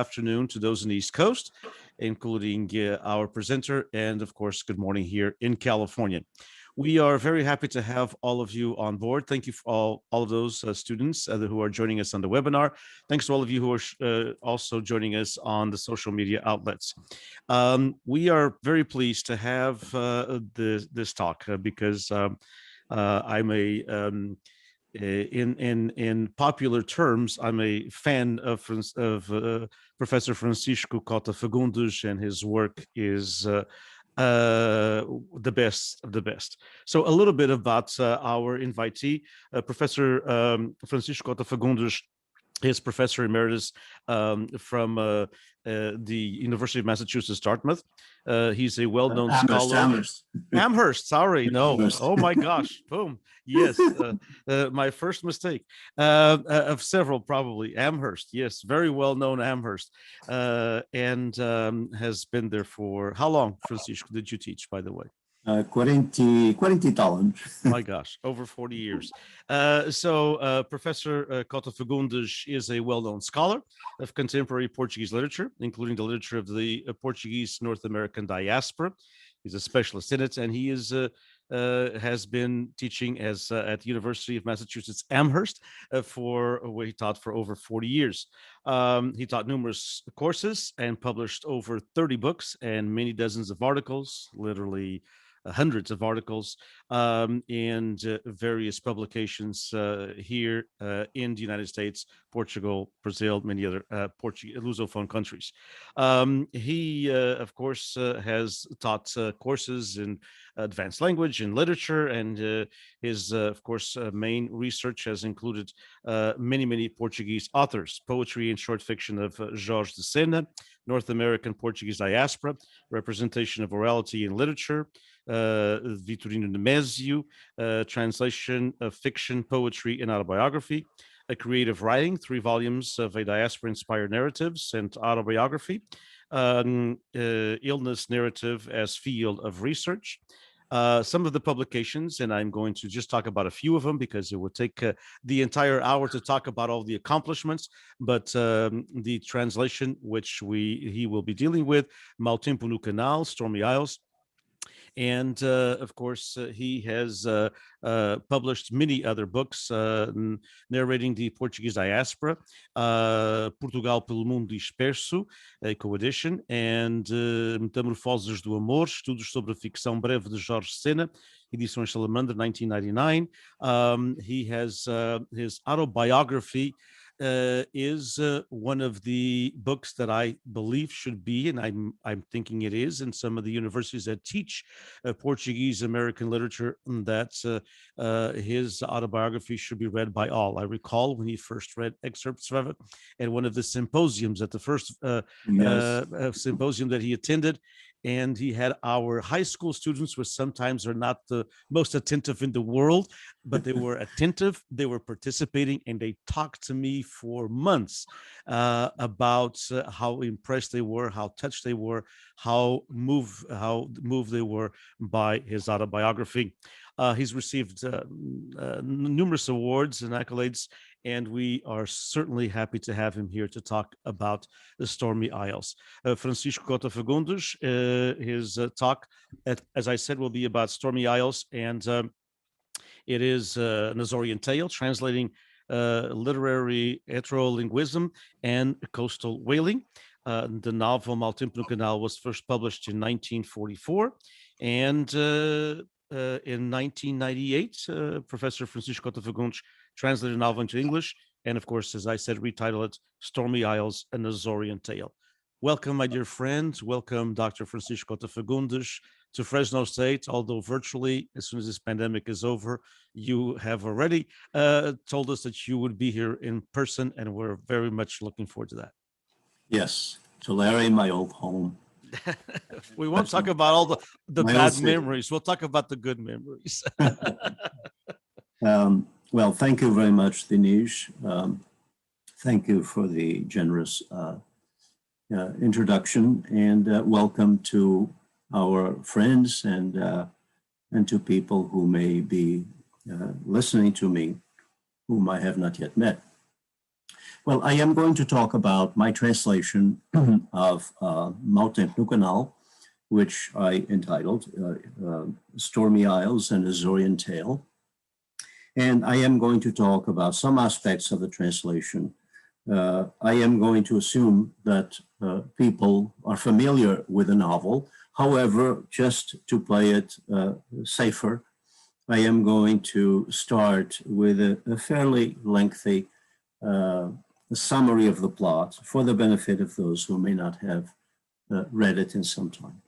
afternoon to those in the East Coast, including our presenter, and of course, good morning here in California. We are very happy to have all of you on board. Thank you for all of those students who are joining us on the webinar. Thanks to all of you who are also joining us on the social media outlets. We are very pleased to have this talk because I'm in popular terms, I'm a fan of Professor Francisco Cota Fagundes, and his work is the best of the best. So a little bit about our invitee, Professor Francisco Cota Fagundes is Professor Emeritus from the University of Massachusetts, Dartmouth. He's a well-known scholar. Amherst, sorry, no. Oh my gosh, boom. Yes, my first mistake of several, probably. Amherst, yes, very well-known Amherst. And has been there for, how long, Francisco, did you teach, by the way? 40 talent. My gosh, over 40 years. Professor Cota Fagundes is a well-known scholar of contemporary Portuguese literature, including the literature of the Portuguese North American diaspora. He's a specialist in it, and he is has been teaching at the University of Massachusetts Amherst where he taught for over 40 years. He taught numerous courses and published over 30 books and many dozens of articles, literally hundreds of articles and various publications here in the United States, Portugal, Brazil, many other Portuguese Lusophone countries. He, of course, has taught courses in advanced language and literature, and his, of course, main research has included many Portuguese authors, poetry and short fiction of Jorge de Sena, North American Portuguese diaspora, representation of orality in literature, Vitorino Nemésio, translation of fiction, poetry, and autobiography, a creative writing, 3 volumes of a diaspora-inspired narratives and autobiography, illness narrative as field of research. Some of the publications, and I'm going to just talk about a few of them because it would take the entire hour to talk about all the accomplishments, but the translation which he will be dealing with, Mau Tempo no Canal, Stormy Isles. And of course, he has published many other books narrating the Portuguese diaspora, Portugal pelo Mundo Disperso, a co-edition, and Metamorfoses do Amor, Estudos sobre a Ficção Breve de Jorge Sena, Edições Salamandra, 1999. He has his autobiography is one of the books that I believe should be, and I'm thinking it is, in some of the universities that teach Portuguese American literature, that his autobiography should be read by all. I recall when he first read excerpts of it at one of the symposiums, at the first symposium that he attended, and he had our high school students, which sometimes are not the most attentive in the world, but they were attentive, they were participating, and they talked to me for months about how impressed they were, how touched they were, how moved they were by his autobiography. He's received numerous awards and accolades, and we are certainly happy to have him here to talk about the Stormy Isles. Francisco Cota Fagundes, his talk, as I said, will be about Stormy Isles, and it is an Azorean tale translating literary heterolingualism and coastal whaling. The novel Mau Tempo no Canal was first published in 1944, and in 1998, Professor Francisco Cota Fagundes translated the novel into English, and of course, as I said, retitled it Stormy Isles, an Azorean Tale. Welcome, my dear friends. Welcome, Dr. Francisco Cota Fagundes, to Fresno State, although virtually, as soon as this pandemic is over, you have already told us that you would be here in person, and we're very much looking forward to that. Yes, Tulare, my old home. We won't talk about all the bad memories. We'll talk about the good memories. Well, thank you very much, Dinesh. Thank you for the generous introduction, and welcome to our friends and to people who may be listening to me, whom I have not yet met. Well, I am going to talk about my translation of Mau Tempo no Canal, which I entitled Stormy Isles and Azorean Tale. And I am going to talk about some aspects of the translation. I am going to assume that people are familiar with the novel. However, just to play it safer, I am going to start with a fairly lengthy summary of the plot for the benefit of those who may not have read it in some time.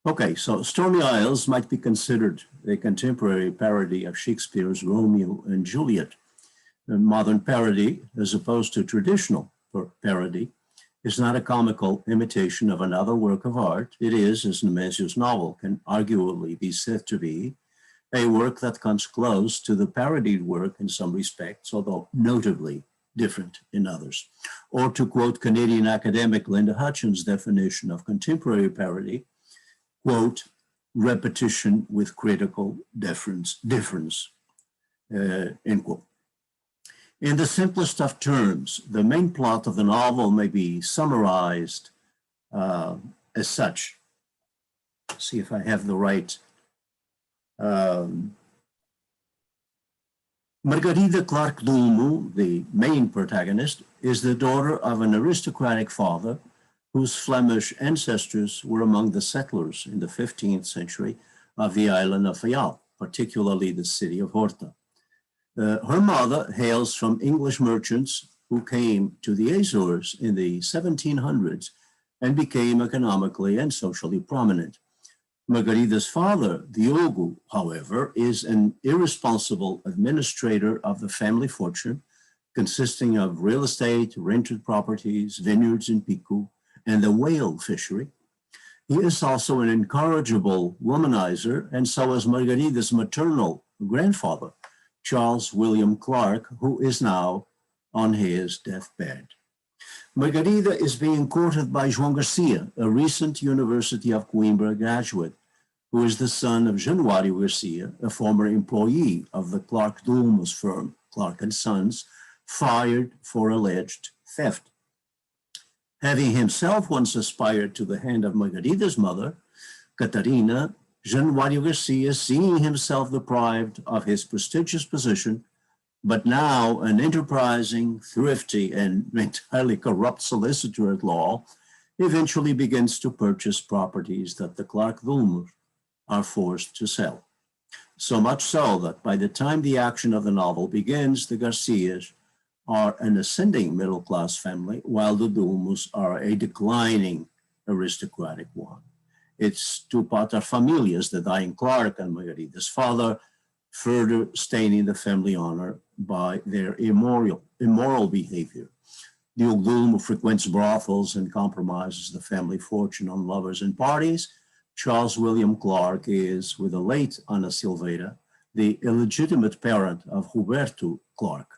Okay, so Stormy Isles might be considered a contemporary parody of Shakespeare's Romeo and Juliet. A modern parody, as opposed to traditional parody, is not a comical imitation of another work of art. It is, as Nemesio's novel can arguably be said to be, a work that comes close to the parodied work in some respects, although notably different in others. Or to quote Canadian academic Linda Hutchins' definition of contemporary parody, quote, repetition with critical difference, end quote. In the simplest of terms, the main plot of the novel may be summarized as such. Let's see if I have the right. Margarida Clark Dulmo, the main protagonist, is the daughter of an aristocratic father whose Flemish ancestors were among the settlers in the 15th century of the island of Fayal, particularly the city of Horta. Her mother hails from English merchants who came to the Azores in the 1700s and became economically and socially prominent. Margarida's father, Diogo, however, is an irresponsible administrator of the family fortune, consisting of real estate, rented properties, vineyards in Pico, and the whale fishery. He is also an incorrigible womanizer, and so is Margarida's maternal grandfather, Charles William Clark, who is now on his deathbed. Margarida is being courted by João Garcia, a recent University of Coimbra graduate, who is the son of Januário Garcia, a former employee of the Clark Dulmo's firm, Clark & Sons, fired for alleged theft. Having himself once aspired to the hand of Margarida's mother, Catarina, Januário Garcia, seeing himself deprived of his prestigious position, but now an enterprising, thrifty, and entirely corrupt solicitor at law, eventually begins to purchase properties that the Clark Dulmos are forced to sell. So much so that by the time the action of the novel begins, the Garcias are an ascending middle-class family, while the Dulmos are a declining aristocratic one. It's two paterfamilias, the dying Clark and Margarida's father, further staining the family honor by their immoral behavior. The Dulmo frequents brothels and compromises the family fortune on lovers and parties. Charles William Clark is, with the late Ana Silveira, the illegitimate parent of Roberto Clark.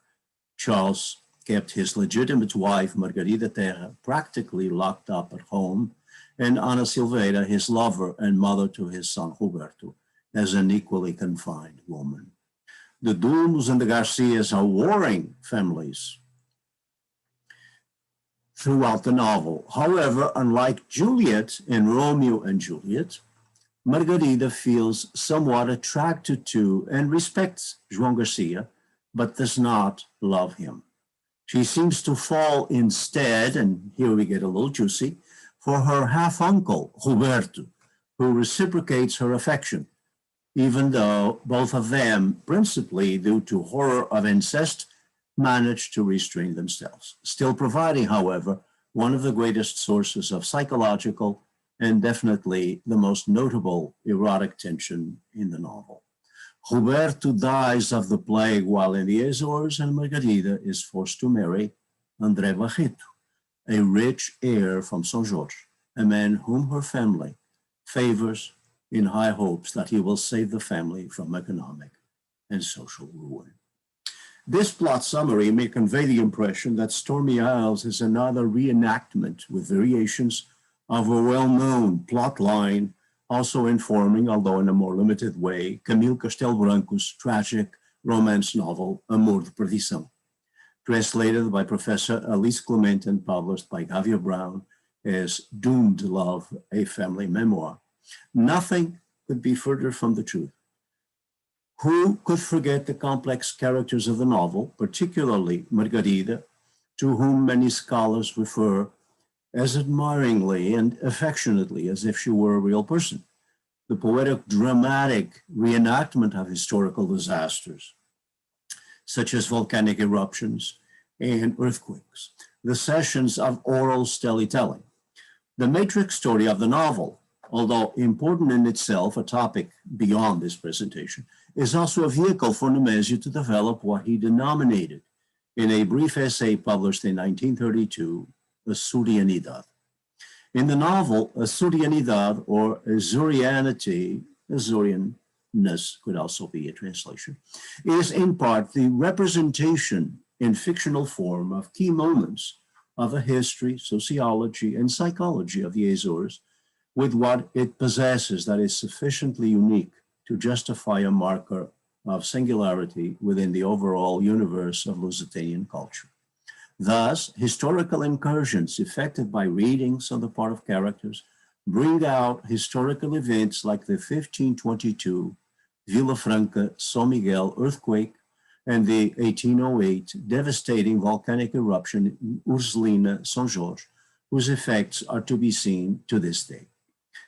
Charles kept his legitimate wife, Margarida Terra, practically locked up at home, and Ana Silveira, his lover and mother to his son Roberto, as an equally confined woman. The Dulmos and the Garcias are warring families throughout the novel. However, unlike Juliet in Romeo and Juliet, Margarida feels somewhat attracted to and respects João Garcia, but does not love him. She seems to fall instead, and here we get a little juicy, for her half-uncle, Roberto, who reciprocates her affection, even though both of them, principally due to horror of incest, manage to restrain themselves, still providing, however, one of the greatest sources of psychological and definitely the most notable erotic tension in the novel. Roberto dies of the plague while in the Azores, and Margarida is forced to marry André Barreto, a rich heir from São Jorge, a man whom her family favors in high hopes that he will save the family from economic and social ruin. This plot summary may convey the impression that Stormy Isles is another reenactment with variations of a well-known plot line, also informing, although in a more limited way, Camille Castelo Branco's tragic romance novel, Amor de Perdição. translated by Professor Alice Clement and published by Javier Brown as Doomed Love, a Family Memoir. Nothing could be further from the truth. Who could forget the complex characters of the novel, particularly Margarida, to whom many scholars refer as admiringly and affectionately as if she were a real person? The poetic, dramatic reenactment of historical disasters, such as volcanic eruptions and earthquakes, the sessions of oral storytelling. The matrix story of the novel, although important in itself, a topic beyond this presentation, is also a vehicle for Nemésio to develop what he denominated in a brief essay published in 1932, Azoreanidad. In the novel, Azoreanidad, or Azoreanity, Azoreanness could also be a translation, is in part the representation in fictional form of key moments of the history, sociology, and psychology of the Azores, with what it possesses that is sufficiently unique to justify a marker of singularity within the overall universe of Lusitanian culture. Thus, historical incursions effected by readings on the part of characters bring out historical events like the 1522 Villafranca São Miguel earthquake and the 1808 devastating volcanic eruption in Ursulina, São Jorge, whose effects are to be seen to this day.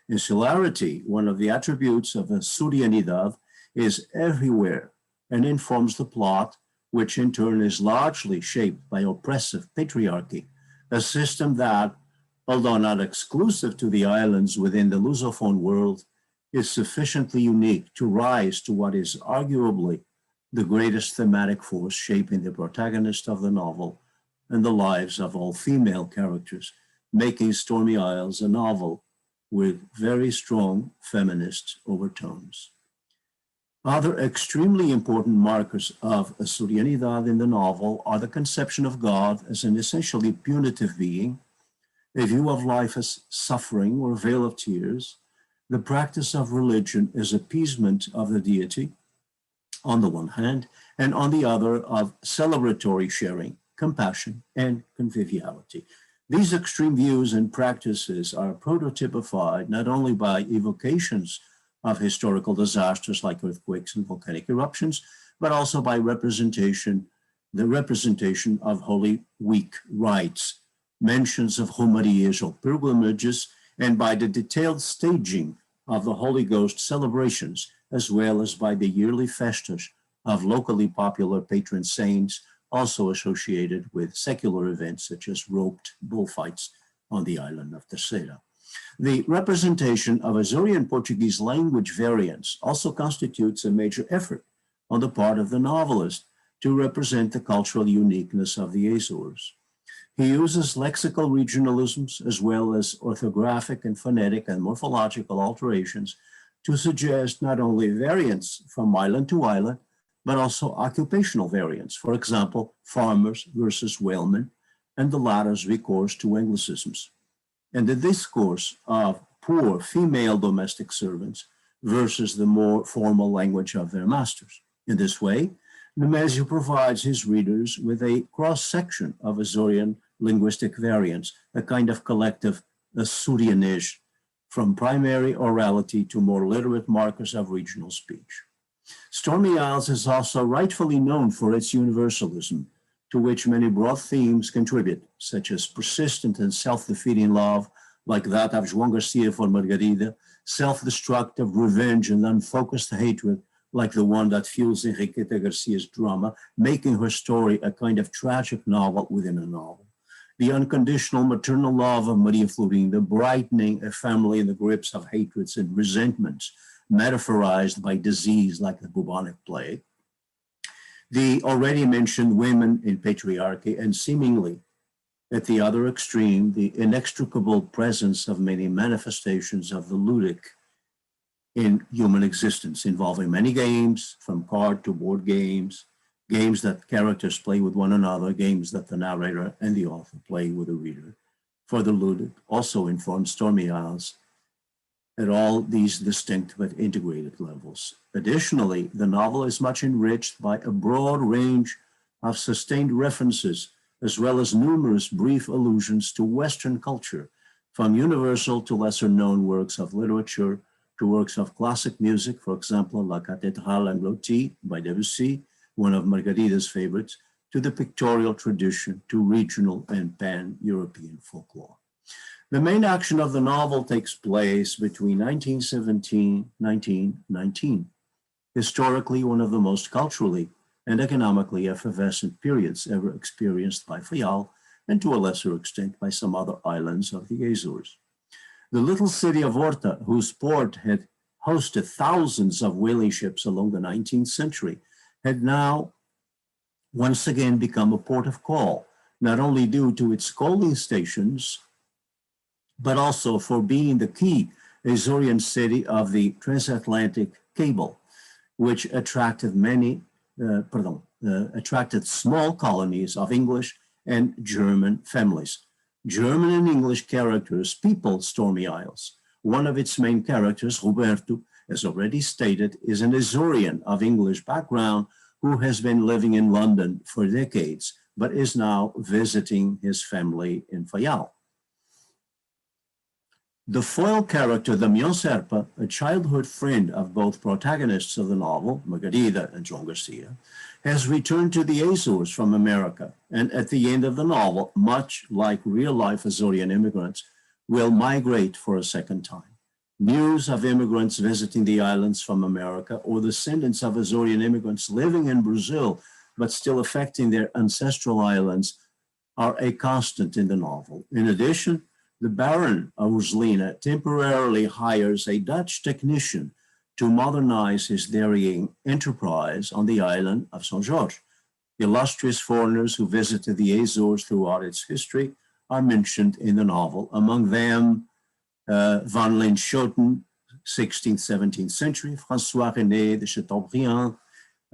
Insularity, one of the attributes of Azoreanidad, is everywhere and informs the plot, which in turn is largely shaped by oppressive patriarchy, a system that, although not exclusive to the islands within the Lusophone world, is sufficiently unique to rise to what is arguably the greatest thematic force shaping the protagonist of the novel and the lives of all female characters, making Stormy Isles a novel with very strong feminist overtones. Other extremely important markers of Azoreanidad in the novel are the conception of God as an essentially punitive being, a view of life as suffering or veil of tears, the practice of religion as appeasement of the deity, on the one hand, and on the other of celebratory sharing, compassion, and conviviality. These extreme views and practices are prototypified not only by evocations of historical disasters like earthquakes and volcanic eruptions, but also by the representation of Holy Week rites, mentions of Romarias or pilgrimages, and by the detailed staging of the Holy Ghost celebrations, as well as by the yearly festas of locally popular patron saints, also associated with secular events such as roped bullfights on the island of Terceira. The representation of Azorean Portuguese language variants also constitutes a major effort on the part of the novelist to represent the cultural uniqueness of the Azores. He uses lexical regionalisms as well as orthographic and phonetic and morphological alterations to suggest not only variants from island to island, but also occupational variants. For example, farmers versus whalemen, and the latter's recourse to Anglicisms, and the discourse of poor female domestic servants versus the more formal language of their masters. In this way, Nemésio provides his readers with a cross-section of Azorean linguistic variants, a kind of collective Azoreanage, from primary orality to more literate markers of regional speech. Stormy Isles is also rightfully known for its universalism, to which many broad themes contribute, such as persistent and self-defeating love, like that of João Garcia for Margarida, self-destructive revenge and unfocused hatred, like the one that fuels Enriqueta Garcia's drama, making her story a kind of tragic novel within a novel. The unconditional maternal love of Maria Florinda, brightening a family in the grips of hatreds and resentments, metaphorized by disease like the bubonic plague. The already mentioned women in patriarchy, and seemingly at the other extreme, the inextricable presence of many manifestations of the ludic in human existence, involving many games, from card to board games, games that characters play with one another, games that the narrator and the author play with the reader. For the ludic also informs Stormy Isles at all these distinct but integrated levels. Additionally, the novel is much enriched by a broad range of sustained references, as well as numerous brief allusions to Western culture, from universal to lesser-known works of literature to works of classic music, for example, La Cathédrale Anglotie by Debussy, one of Margarida's favorites, to the pictorial tradition, to regional and pan-European folklore. The main action of the novel takes place between 1917 and 1919, historically one of the most culturally and economically effervescent periods ever experienced by Fayal, and to a lesser extent by some other islands of the Azores. The little city of Horta, whose port had hosted thousands of whaling ships along the 19th century, had now once again become a port of call, not only due to its coaling stations, but also for being the key Azorean city of the transatlantic cable, which attracted attracted small colonies of English and German families. German and English characters peopled Stormy Isles. One of its main characters, Roberto, as already stated, is an Azorean of English background who has been living in London for decades, but is now visiting his family in Fayal. The foil character, the Serpa, a childhood friend of both protagonists of the novel, Margarida and John Garcia, has returned to the Azores from America, and at the end of the novel, much like real-life Azorean immigrants, will migrate for a second time. News of immigrants visiting the islands from America or descendants of Azorean immigrants living in Brazil but still affecting their ancestral islands are a constant in the novel. In addition, the Baron of Urslina temporarily hires a Dutch technician to modernize his dairying enterprise on the island of St. George. Illustrious foreigners who visited the Azores throughout its history are mentioned in the novel, among them Van Linschoten, 16th, 17th century, François René de Chateaubriand,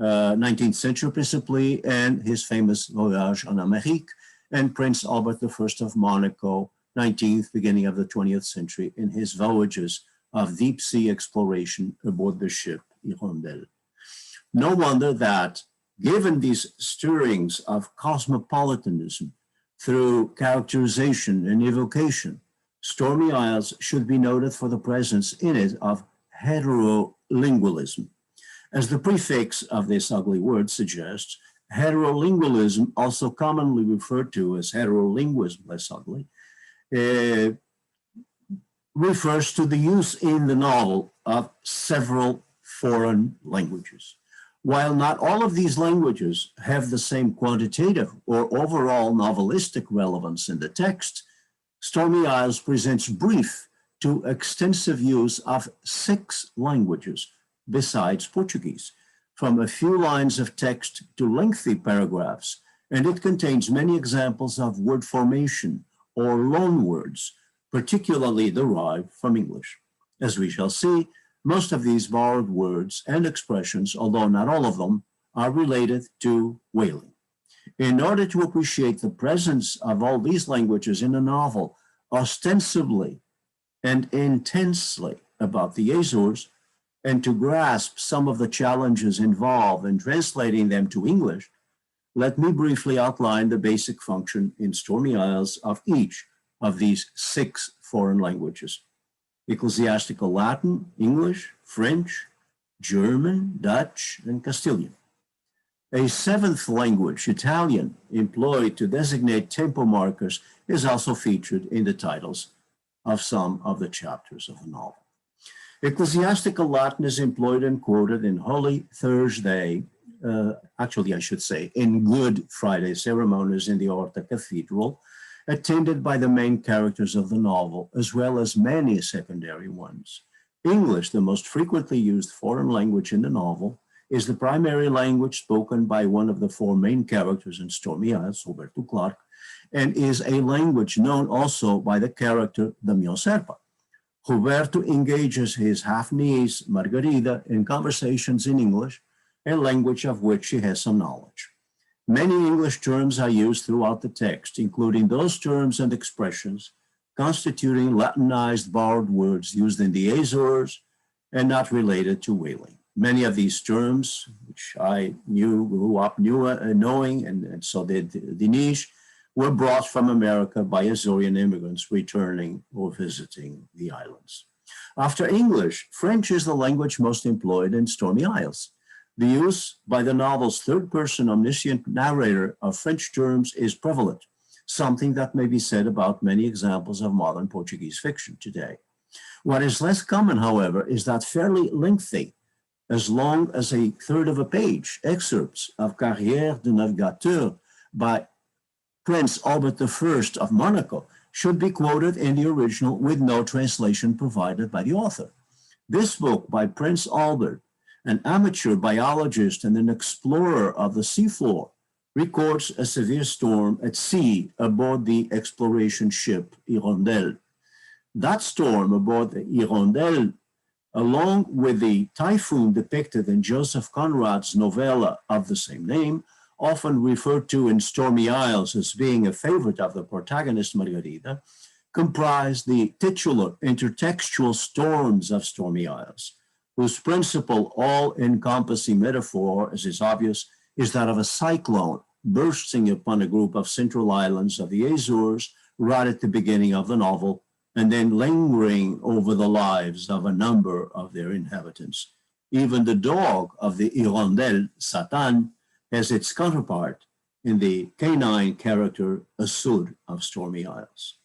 19th century principally, and his famous Voyage en Amérique, and Prince Albert I of Monaco, 19th, beginning of the 20th century, in his voyages of deep sea exploration aboard the ship Hirondelle. No wonder that, given these stirrings of cosmopolitanism through characterization and evocation, Stormy Isles should be noted for the presence in it of heterolingualism. As the prefix of this ugly word suggests, heterolingualism, also commonly referred to as heterolinguism, less ugly, refers to the use in the novel of several foreign languages. While not all of these languages have the same quantitative or overall novelistic relevance in the text, Stormy Isles presents brief to extensive use of 6 languages besides Portuguese, from a few lines of text to lengthy paragraphs, and it contains many examples of word formation or loan words, particularly derived from English. As we shall see, most of these borrowed words and expressions, although not all of them, are related to whaling. In order to appreciate the presence of all these languages in a novel ostensibly and intensely about the Azores, and to grasp some of the challenges involved in translating them to English, let me briefly outline the basic function in Stormy Isles of each of these 6 foreign languages: ecclesiastical Latin, English, French, German, Dutch, and Castilian. A 7th language, Italian, employed to designate tempo markers, is also featured in the titles of some of the chapters of the novel. Ecclesiastical Latin is employed and quoted in Holy Thursday, actually I should say in Good Friday ceremonies in the Horta Cathedral, attended by the main characters of the novel, as well as many secondary ones. English, the most frequently used foreign language in the novel, is the primary language spoken by one of the 4 main characters in Stormy Isles, Roberto Clark, and is a language known also by the character the Serpa. Roberto engages his half-niece, Margarida, in conversations in English, a language of which she has some knowledge. Many English terms are used throughout the text, including those terms and expressions constituting Latinized borrowed words used in the Azores and not related to whaling. Many of these terms, which I grew up knowing, and so did Dinesh, were brought from America by Azorean immigrants returning or visiting the islands. After English, French is the language most employed in Stormy Isles. The use by the novel's third-person omniscient narrator of French terms is prevalent, something that may be said about many examples of modern Portuguese fiction today. What is less common, however, is that fairly lengthy, as long as a third of a page, excerpts of Carrière de Navigateur by Prince Albert I of Monaco should be quoted in the original with no translation provided by the author. This book by Prince Albert, an amateur biologist and an explorer of the seafloor, records a severe storm at sea aboard the exploration ship Hirondelle. That storm aboard the Hirondelle, along with the typhoon depicted in Joseph Conrad's novella of the same name, often referred to in Stormy Isles as being a favorite of the protagonist Margarida, comprise the titular intertextual storms of Stormy Isles, whose principal all-encompassing metaphor, as is obvious, is that of a cyclone bursting upon a group of central islands of the Azores right at the beginning of the novel, and then lingering over the lives of a number of their inhabitants. Even the dog of the Hirondelle, Satan, has its counterpart in the canine character Asud of Stormy Isles.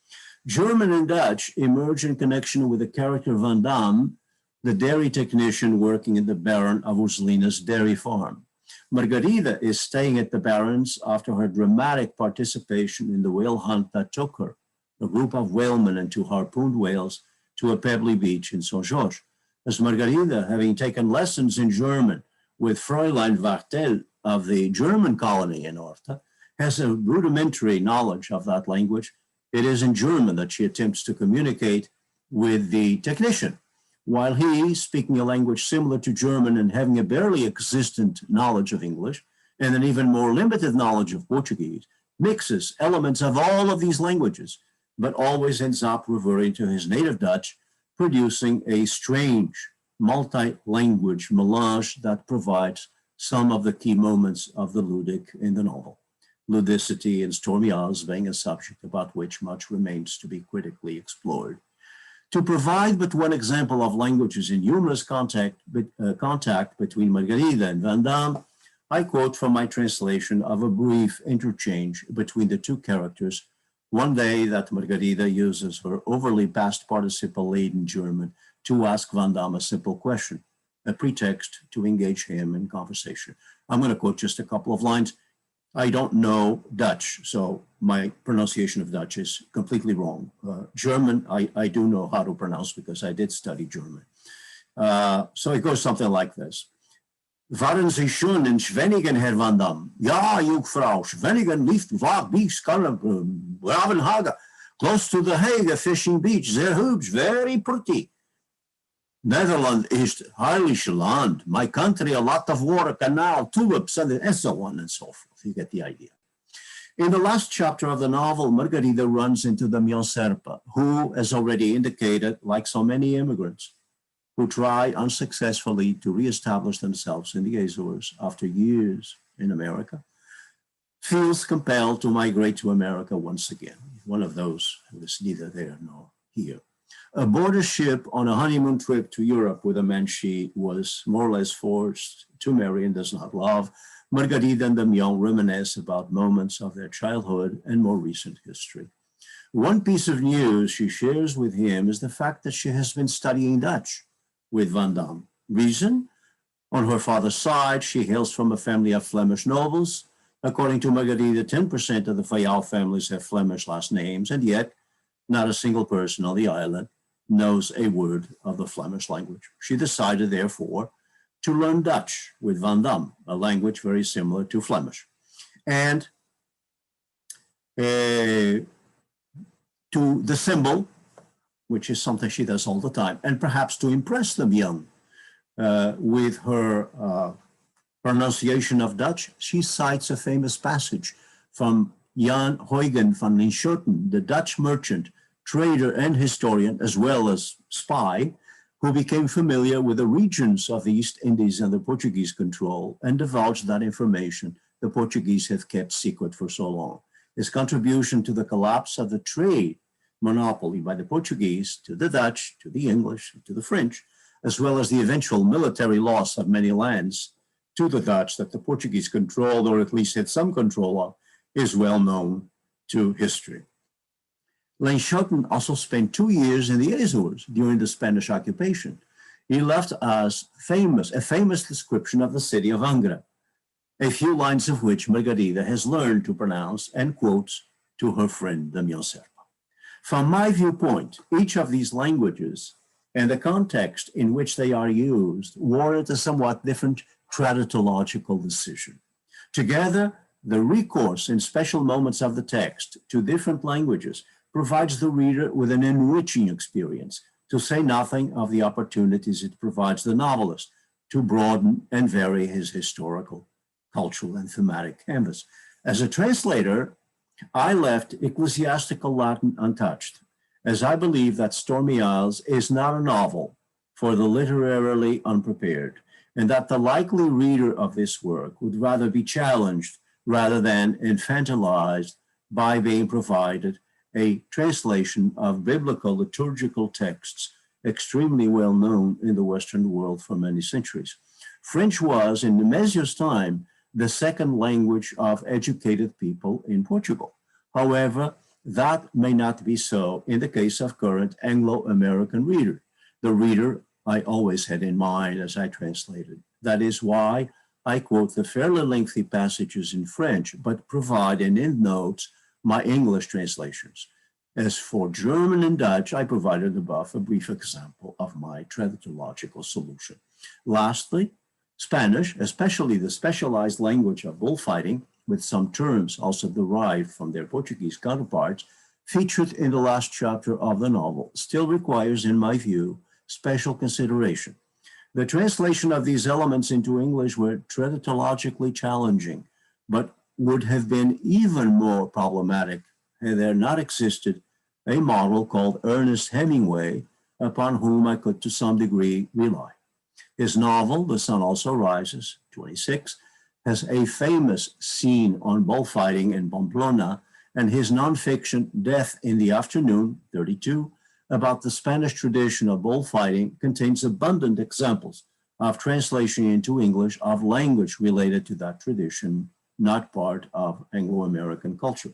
German and Dutch emerge in connection with the character Van Damme, the dairy technician working in the Baron of Ursulina's dairy farm. Margarida is staying at the Baron's after her dramatic participation in the whale hunt that took her, a group of whalemen and 2 harpooned whales, to a pebbly beach in Saint-Georges. As Margarida, having taken lessons in German with Fräulein Wartel of the German colony in Horta, has a rudimentary knowledge of that language. It is in German that she attempts to communicate with the technician, while he, speaking a language similar to German and having a barely existent knowledge of English and an even more limited knowledge of Portuguese, mixes elements of all of these languages, but always ends up reverting to his native Dutch, producing a strange multi-language melange that provides some of the key moments of the ludic in the novel. Ludicity in Stormy Isles being a subject about which much remains to be critically explored. To provide but one example of languages in humorous contact between Margarida and Van Damme, I quote from my translation of a brief interchange between the 2 characters, one day that Margarida uses her overly past participle-laden German to ask Van Damme a simple question, a pretext to engage him in conversation. I'm going to quote just a couple of lines. I don't know Dutch, so my pronunciation of Dutch is completely wrong. German, I do know how to pronounce because I did study German. So it goes something like this. Waren Sie schon in Schwenningen, Herr Van Damme? Ja, Jungfrau, Schwenningen liegt waar beach, Gravenhagen, close to the Hague fishing beach, sehr hübsch, very pretty. Netherlands is Heilige Land, my country, a lot of water, canal, tulips, and so on and so forth. You get the idea. In the last chapter of the novel, Margarida runs into the Mionserpa, who, as already indicated, like so many immigrants, who try unsuccessfully to reestablish themselves in the Azores after years in America, feels compelled to migrate to America once again. One of those who is neither there nor here. Aboard a ship on a honeymoon trip to Europe with a man she was more or less forced to marry and does not love, Margarida and Damião reminisce about moments of their childhood and more recent history. One piece of news she shares with him is the fact that she has been studying Dutch with Van Damme. Reason? On her father's side, she hails from a family of Flemish nobles. According to Margarida, 10% of the Fayal families have Flemish last names, and yet not a single person on the island knows a word of the Flemish language. She decided, therefore, to learn Dutch with Van Damme, a language very similar to Flemish. And to dissemble, which is something she does all the time, and perhaps to impress them young with her pronunciation of Dutch, she cites a famous passage from Jan Huygen van Linschoten, the Dutch merchant, trader, and historian, as well as spy, who became familiar with the regions of the East Indies under Portuguese control and divulged that information the Portuguese have kept secret for so long. His contribution to the collapse of the trade monopoly by the Portuguese to the Dutch, to the English, to the French, as well as the eventual military loss of many lands to the Dutch that the Portuguese controlled, or at least had some control of, is well known to history. Schouten also spent 2 years in the Azores during the Spanish occupation. He left us a famous description of the city of Angra, a few lines of which Margarida has learned to pronounce and quotes to her friend Damião Serpa. From my viewpoint, each of these languages and the context in which they are used warrant a somewhat different traditological decision. Together, the recourse in special moments of the text to different languages provides the reader with an enriching experience, to say nothing of the opportunities it provides the novelist to broaden and vary his historical, cultural, and thematic canvas. As a translator, I left ecclesiastical Latin untouched, as I believe that Stormy Isles is not a novel for the literarily unprepared, and that the likely reader of this work would rather be challenged rather than infantilized by being provided a translation of biblical liturgical texts extremely well known in the Western world for many centuries. French was, in Nemesio's time, the second language of educated people in Portugal. However, that may not be so in the case of current Anglo-American reader, the reader I always had in mind as I translated. That is why I quote the fairly lengthy passages in French, but provide in endnotes my English translations. As for German and Dutch, I provided above a brief example of my traditological solution. Lastly, Spanish, especially the specialized language of bullfighting, with some terms also derived from their Portuguese counterparts, featured in the last chapter of the novel, still requires, in my view, special consideration. The translation of these elements into English were traditologically challenging, but would have been even more problematic had there not existed a model called Ernest Hemingway, upon whom I could to some degree rely. His novel, The Sun Also Rises, 26, has a famous scene on bullfighting in Pamplona, and his nonfiction, Death in the Afternoon, 32, about the Spanish tradition of bullfighting contains abundant examples of translation into English of language related to that tradition, not part of Anglo-American culture.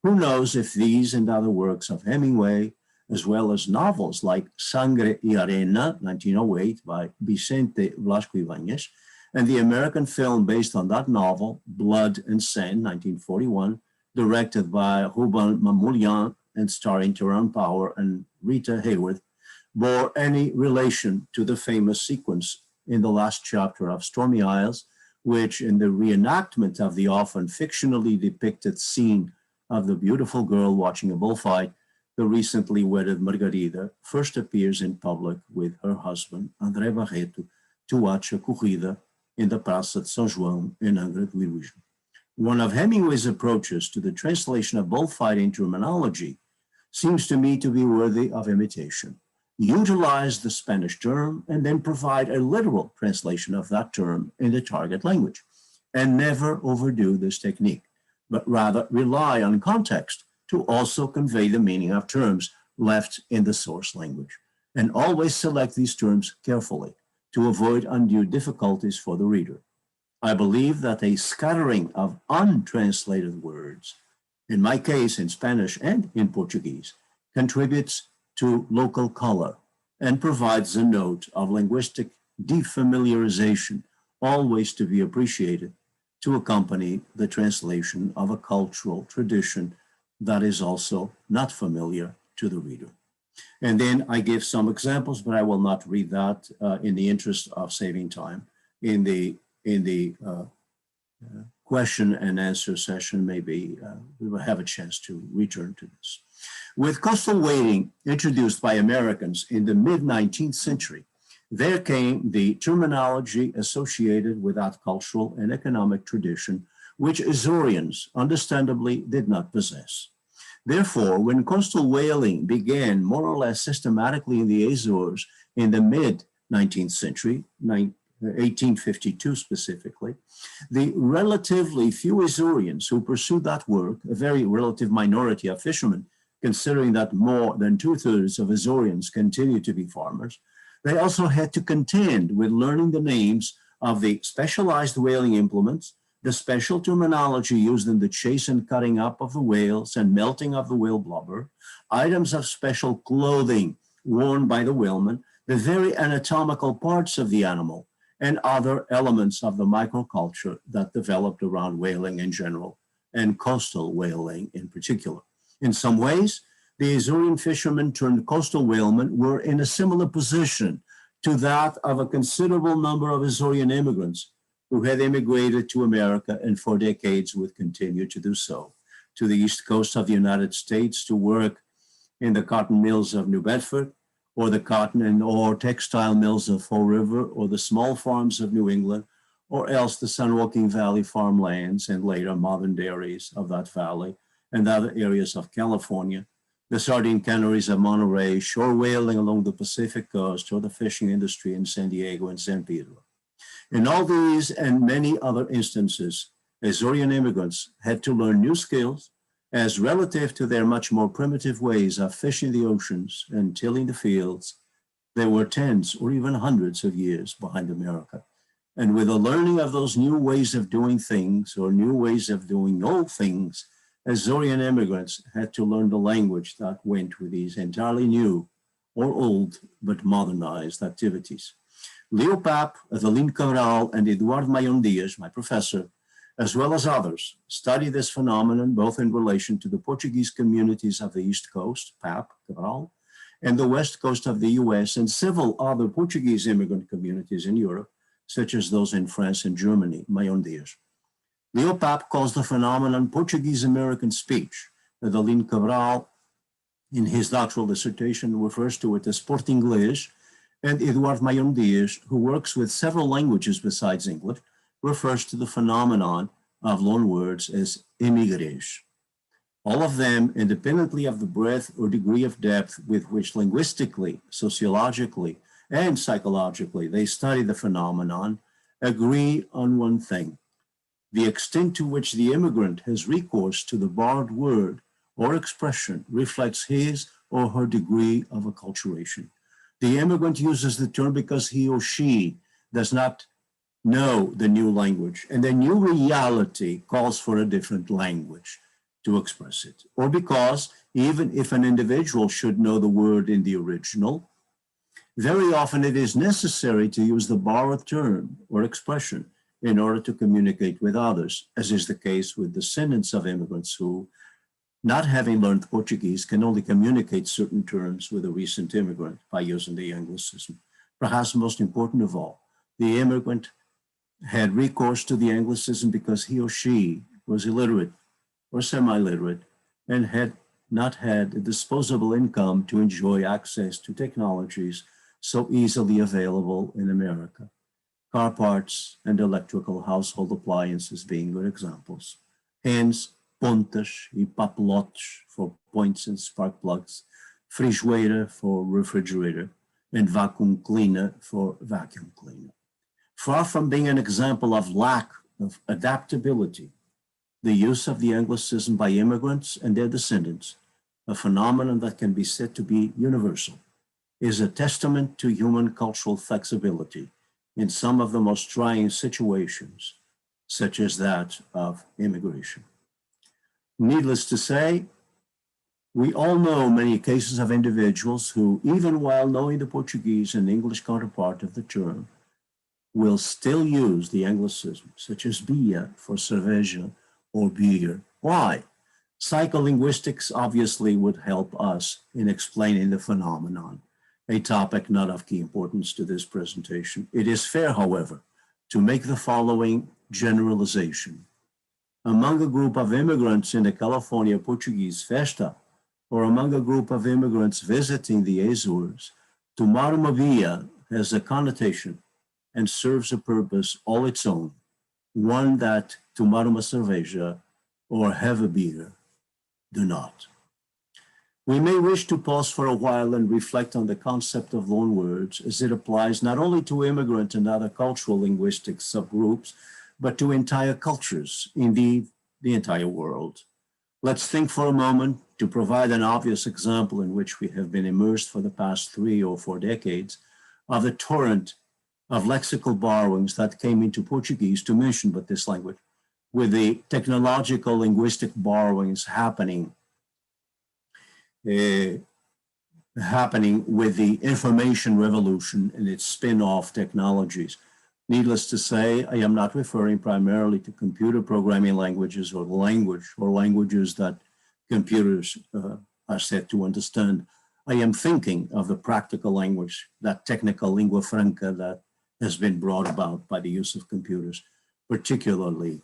Who knows if these and other works of Hemingway, as well as novels like Sangre y Arena, 1908, by Vicente Blasco Ibáñez, and the American film based on that novel, Blood and Sand, 1941, directed by Ruben Mamoulian and starring Tyrone Power and Rita Hayworth, bore any relation to the famous sequence in the last chapter of Stormy Isles, which in the reenactment of the often fictionally depicted scene of the beautiful girl watching a bullfight, the recently wedded Margarida first appears in public with her husband, André Barreto, to watch a corrida in the Praça de São João in Angra do Heroísmo. One of Hemingway's approaches to the translation of bullfighting terminology seems to me to be worthy of imitation. Utilize the Spanish term and then provide a literal translation of that term in the target language, and never overdo this technique, but rather rely on context to also convey the meaning of terms left in the source language, and always select these terms carefully to avoid undue difficulties for the reader. I believe that a scattering of untranslated words, in my case in Spanish and in Portuguese, contributes to local color and provides a note of linguistic defamiliarization, always to be appreciated, to accompany the translation of a cultural tradition that is also not familiar to the reader. And then I give some examples, but I will not read that in the interest of saving time. In the question and answer session, maybe we will have a chance to return to this. With coastal whaling introduced by Americans in the mid-19th century, there came the terminology associated with that cultural and economic tradition, which Azoreans understandably did not possess. Therefore, when coastal whaling began more or less systematically in the Azores in the mid-19th century, 1852 specifically, the relatively few Azoreans who pursued that work, a very relative minority of fishermen, considering that more than 2/3 of Azoreans continue to be farmers, they also had to contend with learning the names of the specialized whaling implements, the special terminology used in the chase and cutting up of the whales and melting of the whale blubber, items of special clothing worn by the whalemen, the very anatomical parts of the animal, and other elements of the microculture that developed around whaling in general and coastal whaling in particular. In some ways, the Azorean fishermen turned coastal whalemen were in a similar position to that of a considerable number of Azorean immigrants who had immigrated to America and for decades would continue to do so, to the east coast of the United States to work in the cotton mills of New Bedford, or the cotton and or textile mills of Fall River, or the small farms of New England, or else the San Joaquin Valley farmlands and later modern dairies of that valley and other areas of California, the sardine canneries of Monterey, shore whaling along the Pacific coast, or the fishing industry in San Diego and San Pedro. In all these and many other instances, Azorean immigrants had to learn new skills as relative to their much more primitive ways of fishing the oceans and tilling the fields. They were tens or even hundreds of years behind America. And with the learning of those new ways of doing things or new ways of doing old things, Azorean immigrants had to learn the language that went with these entirely new or old but modernized activities. Leo Pape, Adeline Cabral, and Eduardo Mayon Diaz, my professor, as well as others, study this phenomenon both in relation to the Portuguese communities of the East Coast, Pape, Cabral, and the West Coast of the US and several other Portuguese immigrant communities in Europe, such as those in France and Germany, Mayon Diaz. Leo Pape calls the phenomenon Portuguese-American speech. Adeline Cabral, in his doctoral dissertation, refers to it as Portinglês, and Eduardo Mayon Diaz, who works with several languages besides English, refers to the phenomenon of loanwords as imigrês. All of them, independently of the breadth or degree of depth with which linguistically, sociologically, and psychologically they study the phenomenon, agree on one thing: the extent to which the immigrant has recourse to the borrowed word or expression reflects his or her degree of acculturation. The immigrant uses the term because he or she does not know the new language, and the new reality calls for a different language to express it, or because even if an individual should know the word in the original, very often it is necessary to use the borrowed term or expression in order to communicate with others, as is the case with descendants of immigrants who, not having learned Portuguese, can only communicate certain terms with a recent immigrant by using the Anglicism. Perhaps most important of all, the immigrant had recourse to the Anglicism because he or she was illiterate or semi-literate and had not had a disposable income to enjoy access to technologies so easily available in America. Car parts and electrical household appliances being good examples. Hence, pontas e papelotes for points and spark plugs, frigideira for refrigerator, and vacuum cleaner for vacuum cleaner. Far from being an example of lack of adaptability, the use of the Anglicism by immigrants and their descendants, a phenomenon that can be said to be universal, is a testament to human cultural flexibility in some of the most trying situations, such as that of immigration. Needless to say, we all know many cases of individuals who, even while knowing the Portuguese and English counterpart of the term, will still use the Anglicism, such as bia for cerveja or beer. Why? Psycholinguistics obviously would help us in explaining the phenomenon, a topic not of key importance to this presentation. It is fair, however, to make the following generalization. Among a group of immigrants in the California Portuguese Festa, or among a group of immigrants visiting the Azores, tomar uma bia has a connotation and serves a purpose all its own, one that tomar uma cerveja or have a beer do not. We may wish to pause for a while and reflect on the concept of loanwords as it applies not only to immigrant and other cultural linguistic subgroups, but to entire cultures, indeed, the entire world. Let's think for a moment to provide an obvious example in which we have been immersed for the past 3 or 4 decades of the torrent of lexical borrowings that came into Portuguese, to mention but this language, with the technological linguistic borrowings happening with the information revolution and its spin-off technologies. Needless to say, I am not referring primarily to computer programming languages or languages that computers are said to understand. I am thinking of the practical language, that technical lingua franca that has been brought about by the use of computers, particularly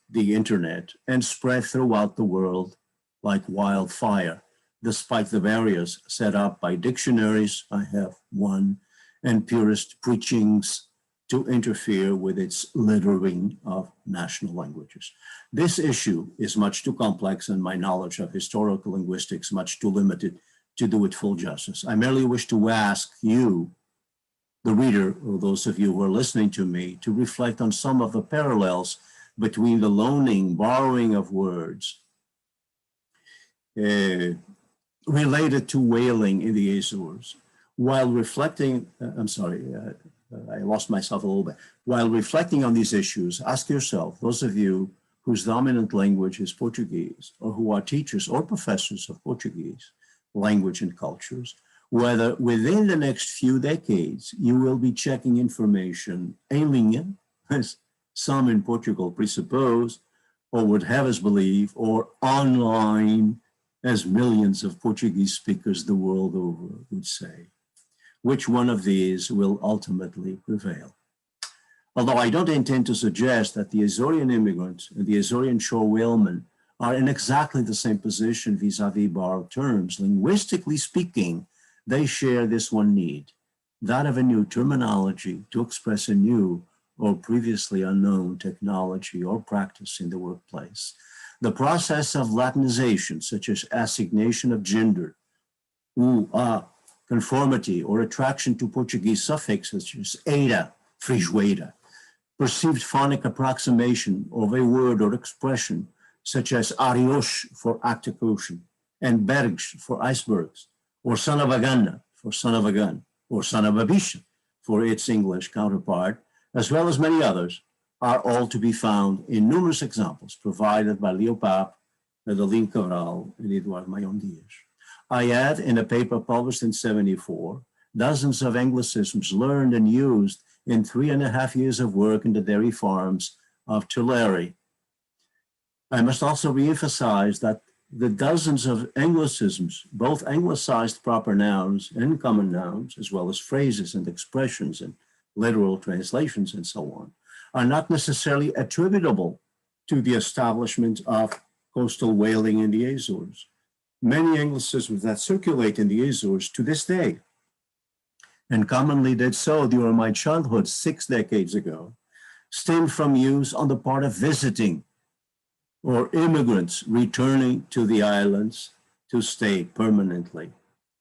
the internet, and spread throughout the world like wildfire, despite the barriers set up by dictionaries, I have one, and purist preachings to interfere with its littering of national languages. This issue is much too complex and my knowledge of historical linguistics much too limited to do it full justice. I merely wish to ask you, the reader, or those of you who are listening to me, to reflect on some of the parallels between the loaning, borrowing of words related to whaling in the Azores, while reflecting, I lost myself a little bit. While reflecting on these issues, ask yourself, those of you whose dominant language is Portuguese, or who are teachers or professors of Portuguese language and cultures, whether within the next few decades, you will be checking information em linha, as some in Portugal presuppose, or would have us believe, or online, as millions of Portuguese speakers the world over would say. Which one of these will ultimately prevail? Although I don't intend to suggest that the Azorean immigrants and the Azorean shore whalemen are in exactly the same position vis-a-vis borrowed terms, linguistically speaking, they share this one need, that of a new terminology to express a new or previously unknown technology or practice in the workplace. The process of Latinization, such as assignation of gender, conformity or attraction to Portuguese suffixes such as eta, frijoada, perceived phonic approximation of a word or expression such as arios for Arctic Ocean and bergs for icebergs, or son of a gun for son of a gun, or son of a bicha for its English counterpart, as well as many others, are all to be found in numerous examples provided by Leo Pape, Adeline Cabral, and Eduardo Mayon Dias. I add, in a paper published in '74, dozens of Anglicisms learned and used in 3.5 years of work in the dairy farms of Tulare. I must also reemphasize that the dozens of Anglicisms, both anglicized proper nouns and common nouns, as well as phrases and expressions and literal translations and so on, are not necessarily attributable to the establishment of coastal whaling in the Azores. Many Anglicisms that circulate in the Azores to this day, and commonly did so during my childhood 6 decades ago, stem from use on the part of visiting or immigrants returning to the islands to stay permanently,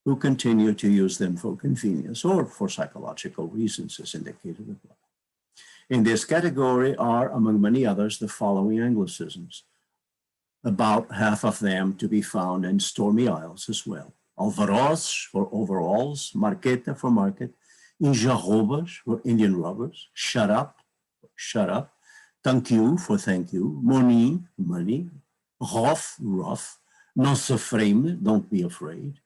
who continue to use them for convenience or for psychological reasons, as indicated above. In this category are, among many others, the following Anglicisms, about half of them to be found in Stormy Isles as well. Alvarós for overalls, marqueta for market, injarrobas for Indian rubbers, shut up, thank you for thank you, money, money, rough, não se frame, don't be afraid,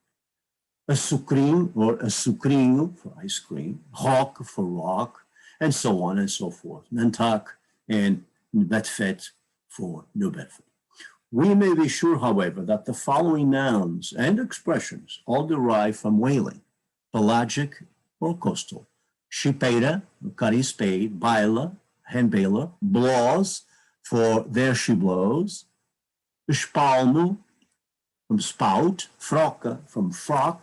açucrim or açucrinho for ice cream, rock for rock, and so on and so forth. Nantucket and Bedford for New Bedford. We may be sure, however, that the following nouns and expressions all derive from whaling, pelagic or coastal. Chipeira, carispade, baila, handbailer, blows for there she blows, espalmo from spout, froca from frock,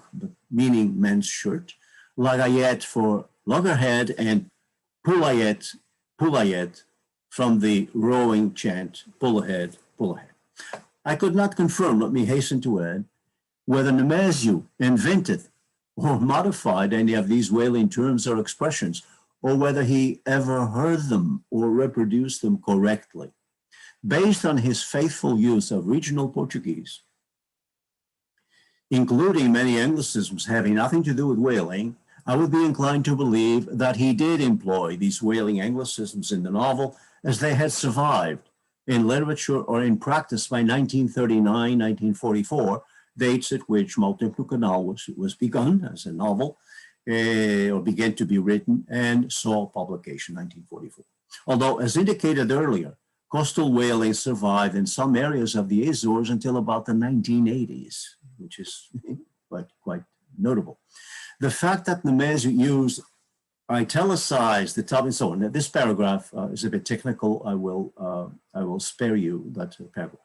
meaning men's shirt, lagayette for loggerhead, and pulayet from the rowing chant, pull ahead, pull ahead. I could not confirm, let me hasten to add, whether Nemesiu invented or modified any of these whaling terms or expressions, or whether he ever heard them or reproduced them correctly. Based on his faithful use of regional Portuguese, including many Anglicisms having nothing to do with whaling, I would be inclined to believe that he did employ these whaling Anglicisms in the novel as they had survived in literature or in practice by 1939, 1944, dates at which Multiple Canal was begun as a novel, or began to be written, and saw publication 1944. Although, as indicated earlier, coastal whaling survived in some areas of the Azores until about the 1980s, which is quite notable. The fact that Nemesiu used italicized the top and so on. Now, this paragraph is a bit technical. I will spare you that paragraph.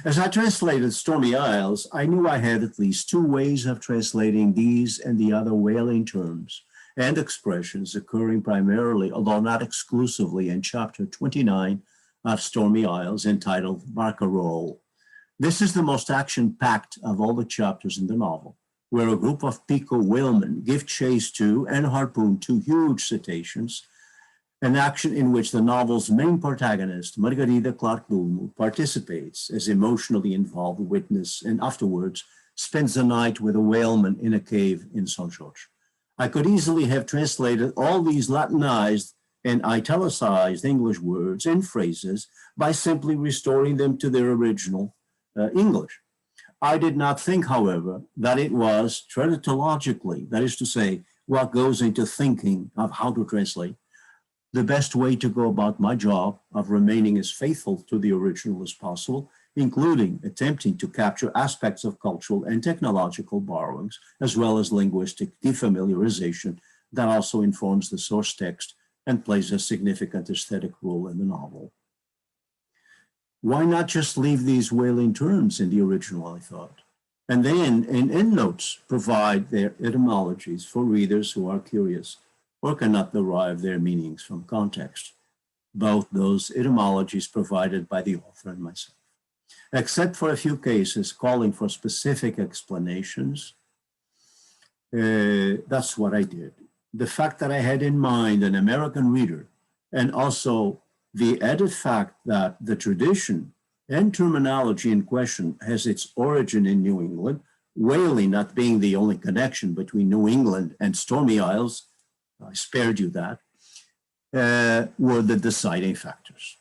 As I translated Stormy Isles, I knew I had at least two ways of translating these and the other whaling terms and expressions occurring primarily, although not exclusively, in chapter 29 of Stormy Isles, entitled Barcarolle. This is the most action-packed of all the chapters in the novel, where a group of Pico whalemen give chase to and harpoon two huge cetaceans, an action in which the novel's main protagonist, Margarida Clark-Dulmo, participates as emotionally involved witness and afterwards spends the night with a whaleman in a cave in São Jorge. I could easily have translated all these Latinized and italicized English words and phrases by simply restoring them to their original English. I did not think, however, that it was traditologically, that is to say, what goes into thinking of how to translate, the best way to go about my job of remaining as faithful to the original as possible, including attempting to capture aspects of cultural and technological borrowings, as well as linguistic defamiliarization that also informs the source text and plays a significant aesthetic role in the novel. Why not just leave these whaling terms in the original, I thought, and then in endnotes provide their etymologies for readers who are curious or cannot derive their meanings from context, both those etymologies provided by the author and myself. Except for a few cases calling for specific explanations, that's what I did. The fact that I had in mind an American reader, and also the added fact that the tradition and terminology in question has its origin in New England, whaling not being the only connection between New England and Stormy Isles, I spared you that, were the deciding factors.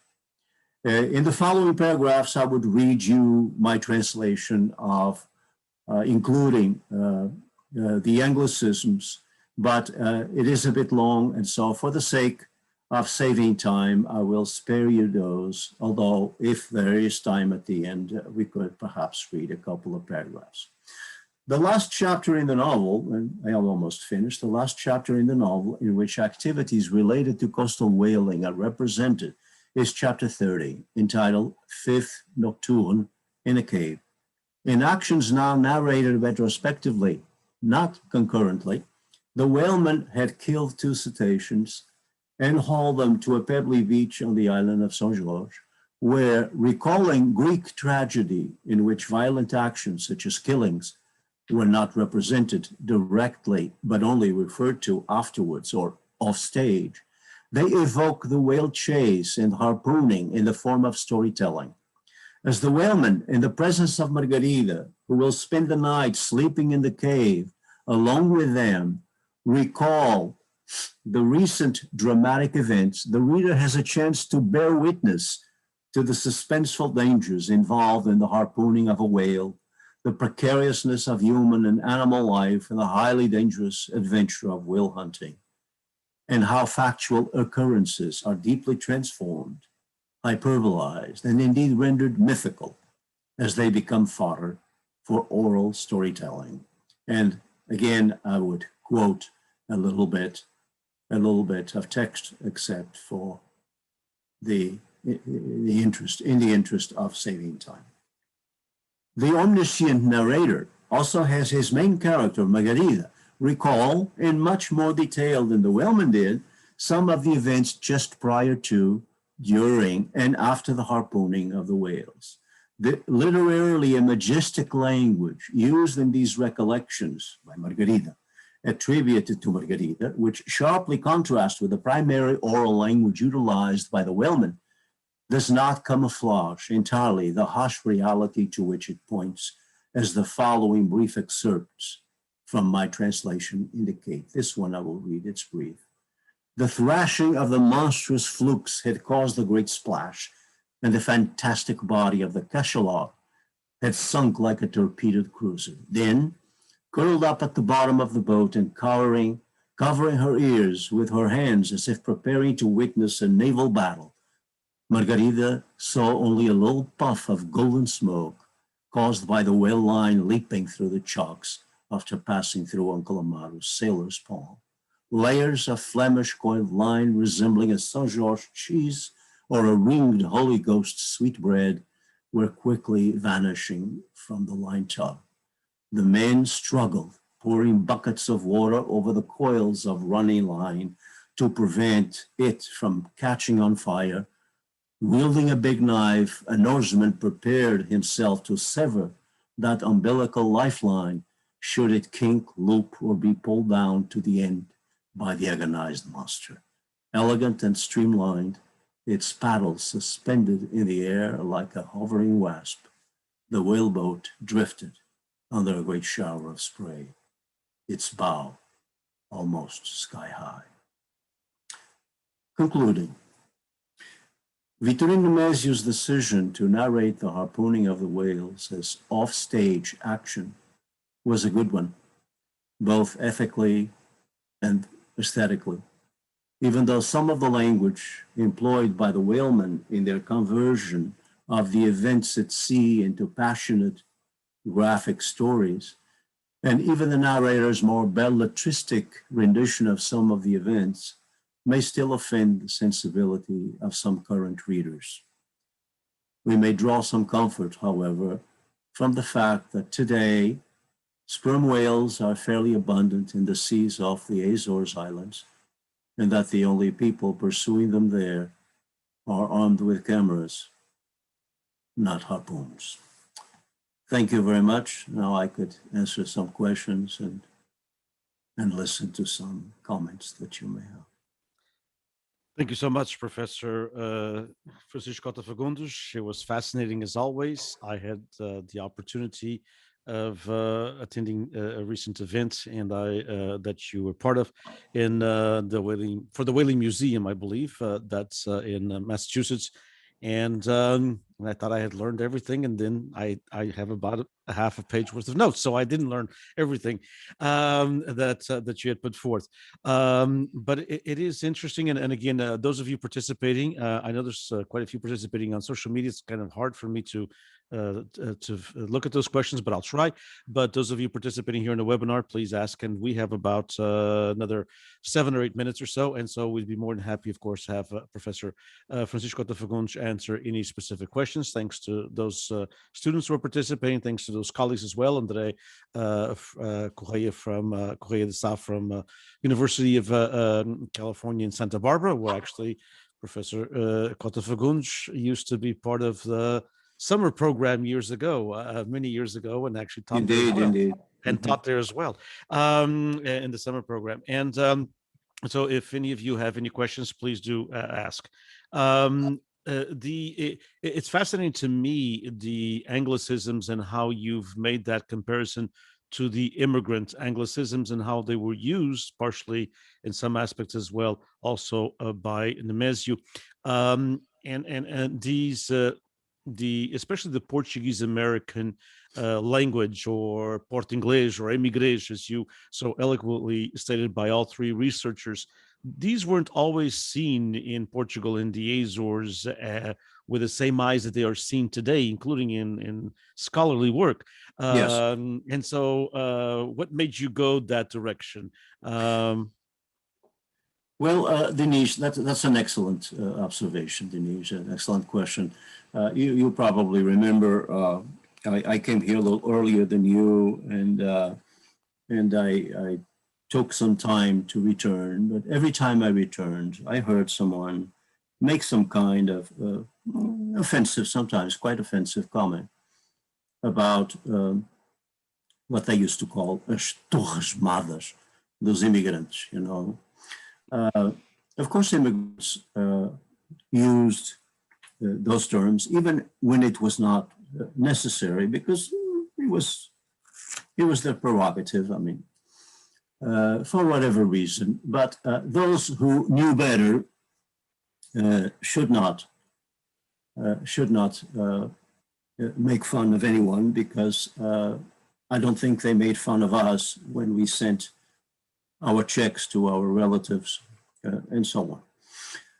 In the following paragraphs, I would read you my translation of, including the Anglicisms, but it is a bit long, and so for the sake of saving time, I will spare you those, although if there is time at the end, we could perhaps read a couple of paragraphs. The last chapter in the novel, and I am almost finished, the last chapter in the novel in which activities related to coastal whaling are represented is chapter 30, entitled Fifth Nocturne in a Cave. In actions now narrated retrospectively, not concurrently, the whaleman had killed two cetaceans and hauled them to a pebbly beach on the island of São Jorge, where, recalling Greek tragedy in which violent actions such as killings were not represented directly, but only referred to afterwards or off stage, they evoke the whale chase and harpooning in the form of storytelling. As the whaleman, in the presence of Margarida, who will spend the night sleeping in the cave, along with them, recall the recent dramatic events, the reader has a chance to bear witness to the suspenseful dangers involved in the harpooning of a whale, the precariousness of human and animal life, and the highly dangerous adventure of whale hunting, and how factual occurrences are deeply transformed, hyperbolized, and indeed rendered mythical as they become fodder for oral storytelling. And again, I would quote a little bit of text, except for in the interest of saving time. The omniscient narrator also has his main character, Margarida, recall in much more detail than the whaleman did some of the events just prior to, during, and after the harpooning of the whales. literarily a majestic language used in these recollections by Margarida, attributed to Margarida, which sharply contrasts with the primary oral language utilized by the whalemen, does not camouflage entirely the harsh reality to which it points, as the following brief excerpts from my translation indicate. This one I will read, it's brief. The thrashing of the monstrous flukes had caused a great splash, and the fantastic body of the cachalot had sunk like a torpedoed cruiser. Then, curled up at the bottom of the boat and covering her ears with her hands as if preparing to witness a naval battle, Margarida saw only a little puff of golden smoke caused by the whale line leaping through the chocks after passing through Uncle Amaro's sailor's palm. Layers of Flemish coiled line resembling a Saint-Georges cheese or a ringed Holy Ghost sweetbread were quickly vanishing from the line top. The men struggled, pouring buckets of water over the coils of running line to prevent it from catching on fire. Wielding a big knife, an oarsman prepared himself to sever that umbilical lifeline should it kink, loop, or be pulled down to the end by the agonized monster. Elegant and streamlined, its paddles suspended in the air like a hovering wasp, the whaleboat drifted under a great shower of spray, its bow almost sky high. Concluding, Vitorino Mesio's decision to narrate the harpooning of the whales as off-stage action was a good one, both ethically and aesthetically, even though some of the language employed by the whalemen in their conversion of the events at sea into passionate, graphic stories, and even the narrator's more belletristic rendition of some of the events may still offend the sensibility of some current readers. We may draw some comfort, however, from the fact that today sperm whales are fairly abundant in the seas off the Azores Islands, and that the only people pursuing them there are armed with cameras, not harpoons. Thank you very much. Now I could answer some questions and listen to some comments that you may have. Thank you so much, Professor Francisco Cota Fagundes. It was fascinating as always. I had the opportunity of attending a recent event and that you were part of in the Whaling Museum, I believe, that's in Massachusetts. And I thought I had learned everything, and then I have about a half a page worth of notes, so I didn't learn everything that you had put forth. But it is interesting, and again, those of you participating, I know there's quite a few participating on social media. It's kind of hard for me to look at those questions, but I'll try. But those of you participating here in the webinar, please ask, and we have about another 7 or 8 minutes or so, and so we'd be more than happy, of course, to have Professor Francisco Cota Fagundes answer any specific questions. Thanks to those students who are participating, thanks to those colleagues as well, Andre Correia de Sá from University of California in Santa Barbara, where actually Professor Cota Fagundes used to be part of the summer program years ago, many years ago, and actually taught there as well, and taught there as well in the summer program. And so if any of you have any questions, please do ask. It's fascinating to me, the Anglicisms and how you've made that comparison to the immigrant Anglicisms and how they were used partially in some aspects as well, also by Nemesio. And these especially the Portuguese American language, or Portuguese or Emigrés, as you so eloquently stated by all three researchers, these weren't always seen in Portugal in the Azores with the same eyes that they are seen today, including in scholarly work. Yes. And so what made you go that direction? Well, Denise, that's an excellent observation, Denise, an excellent question. You probably remember I came here a little earlier than you, and I took some time to return. But every time I returned, I heard someone make some kind of offensive, sometimes quite offensive comment about what they used to call as torresmadas dos imigrantes, you know. Of course, immigrants used those terms, even when it was not necessary, because it was their prerogative, I mean, for whatever reason. But those who knew better should not make fun of anyone, because I don't think they made fun of us when we sent our checks to our relatives and so on.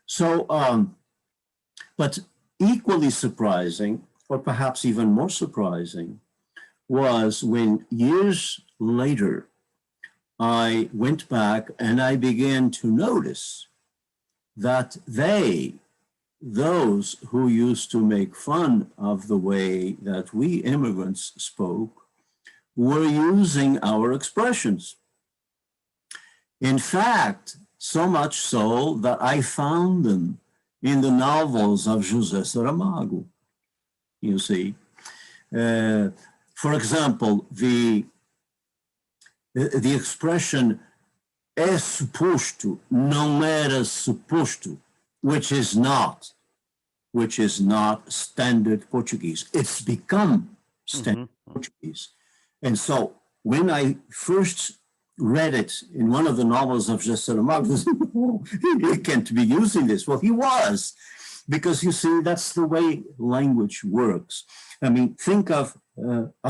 So, but equally surprising, or perhaps even more surprising, was when years later I went back and I began to notice that those who used to make fun of the way that we immigrants spoke, were using our expressions. In fact, so much so that I found them in the novels of José Saramago, you see. For example, the expression é suposto, não era suposto, which is not standard Portuguese. It's become standard Portuguese. And so when I first read it in one of the novels of José Saramago, he can't be using this. Well, he was, because you see, that's the way language works. I mean, think of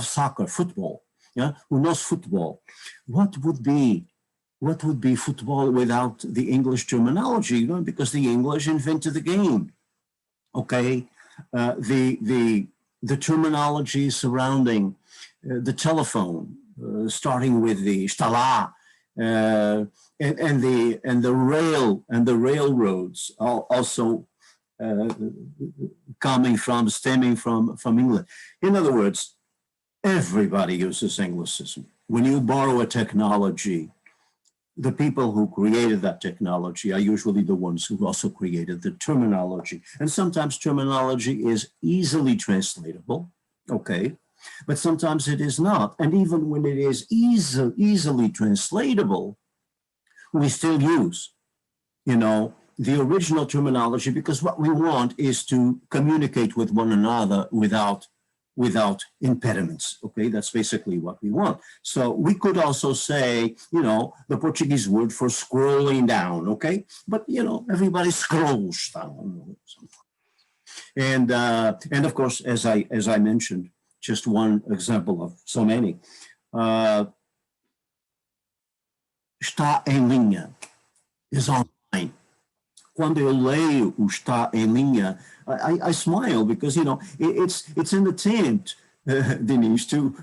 soccer, football, yeah, o nosso football. What would be football without the English terminology? You know, because the English invented the game. Okay, the terminology surrounding the telephone, starting with the está lá, and the railroads, also stemming from England. In other words, everybody uses Anglicism. When you borrow a technology, the people who created that technology are usually the ones who also created the terminology. And sometimes terminology is easily translatable, okay, but sometimes it is not. And even when it is easily translatable, we still use, you know, the original terminology, because what we want is to communicate with one another without impediments, okay? That's basically what we want. So we could also say, you know, the Portuguese word for scrolling down, okay? But, you know, everybody scrolls down. And of course, as I mentioned, just one example of so many. Está em linha is online. Quando eu leio o está em linha, I smile, because, you know, it's an attempt, Denise, to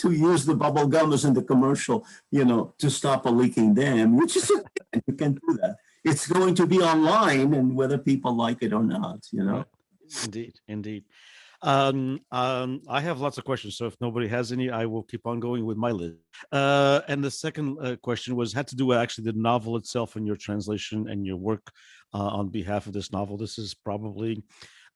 use the bubble gum as in the commercial, you know, to stop a leaking dam, which is, you can do that. It's going to be online, and whether people like it or not, you know. Indeed. I have lots of questions, so if nobody has any, I will keep on going with my list. And the second question had to do with actually the novel itself and your translation and your work on behalf of this novel. This is probably,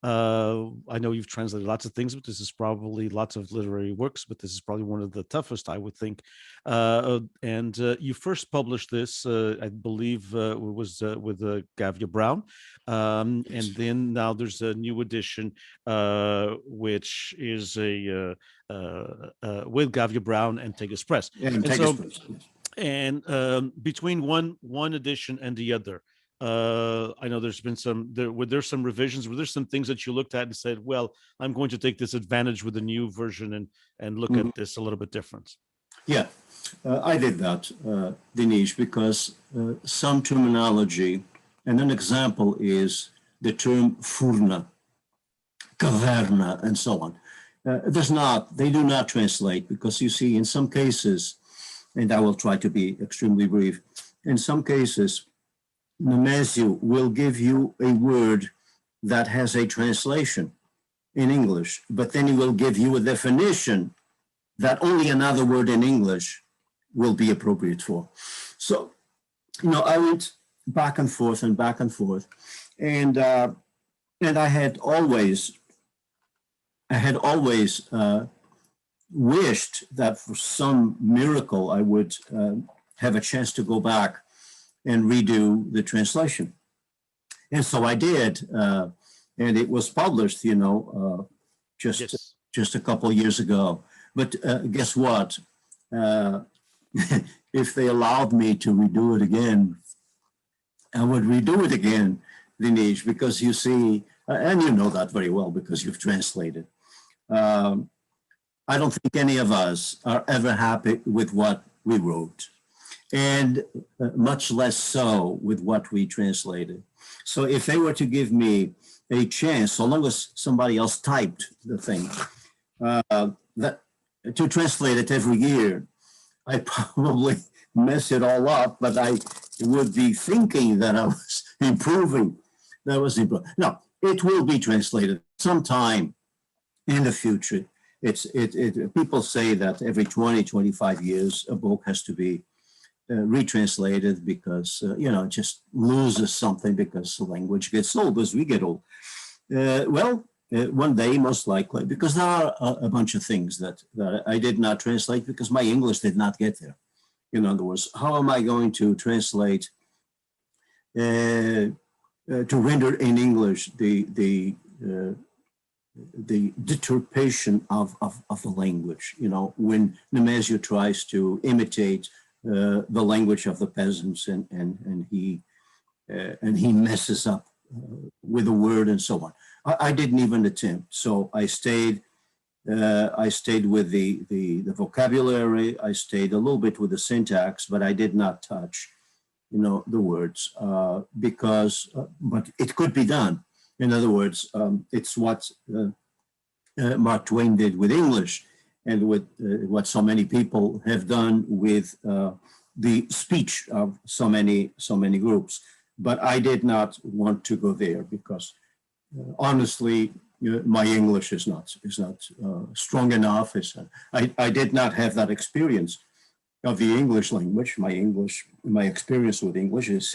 I know you've translated lots of things, but this is probably lots of literary works, but this is probably one of the toughest, I would think. And you first published this, I believe, it was with Gavia Brown. And then now there's a new edition, which is with Gavia Brown and Tegas Press. And between one edition and the other, I know there's been were there some revisions? Were there some things that you looked at and said, well, I'm going to take this advantage with the new version and look at this a little bit different? Yeah, I did that, Dinesh, because some terminology, and an example is the term furna, caverna, and so on. They do not translate, because you see, in some cases, and I will try to be extremely brief, in some cases, Nemesio will give you a word that has a translation in English, but then he will give you a definition that only another word in English will be appropriate for. So, you know, I went back and forth, and And I had always wished that for some miracle I would have a chance to go back and redo the translation. And so I did, and it was published, just a couple of years ago. But guess what? If they allowed me to redo it again, I would redo it again, Dinesh, because you see, and you know that very well because you've translated. I don't think any of us are ever happy with what we wrote, and much less so with what we translated. So if they were to give me a chance, so long as somebody else typed the thing, that to translate it every year, I probably mess it all up, but I would be thinking that I was improving. That was improving. No, it will be translated sometime in the future. People say that every 20, 25 years, a book has to be retranslated because, it just loses something because the language gets old as we get old. One day, most likely, because there are a bunch of things that I did not translate because my English did not get there. In other words, how am I going to translate, to render in English the deturpation of the language, when Nemesio tries to imitate the language of the peasants and he messes up with a word and so on. I didn't even attempt. So I stayed with the vocabulary. I stayed a little bit with the syntax, but I did not touch, the words but it could be done. In other words, it's what Mark Twain did with English and with what so many people have done with the speech of so many groups. But I did not want to go there because honestly, my English is not strong enough. I did not have that experience of the English language. My experience with English is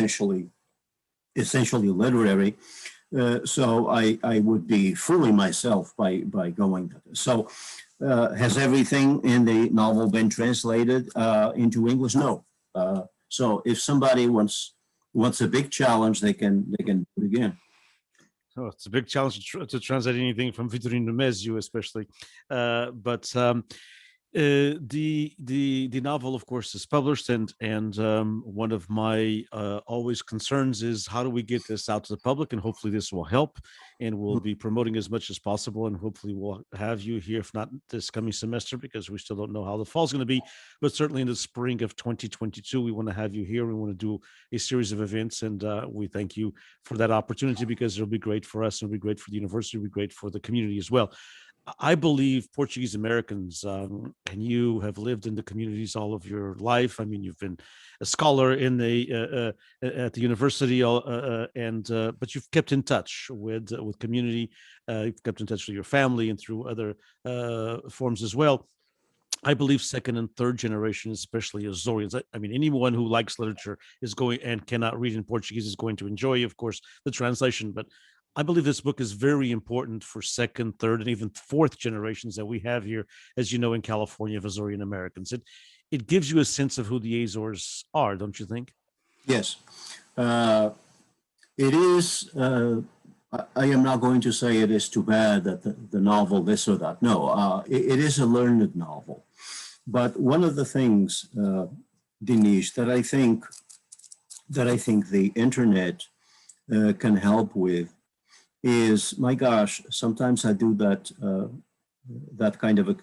essentially literary. So I would be fooling myself by going there. So has everything in the novel been translated into English? No. So if somebody wants a big challenge, they can do it again. Oh, it's a big challenge to translate anything from Vitorino Nemesio, especially. The novel, of course, is published, and one of my always concerns is how do we get this out to the public, and hopefully this will help, and we'll be promoting as much as possible, and hopefully we'll have you here, if not this coming semester, because we still don't know how the fall's going to be, but certainly in the spring of 2022, we want to have you here. We want to do a series of events, and we thank you for that opportunity because it'll be great for us, it'll be great for the university, it'll be great for the community as well. I believe Portuguese Americans, and you have lived in the communities all of your life. I mean, you've been a scholar at the university, but you've kept in touch with community. You've kept in touch with your family and through other forms as well. I believe second and third generation, especially Azoreans. I mean, anyone who likes literature is going and cannot read in Portuguese is going to enjoy, of course, the translation. But I believe this book is very important for second, third, and even fourth generations that we have here, as you know, in California, of Azorean Americans. It gives you a sense of who the Azores are, don't you think? Yes. It is. I am not going to say it is too bad that the novel this or that. No, it is a learned novel. But one of the things, Dinesh, that I think the internet can help with is, my gosh, sometimes I do that kind of a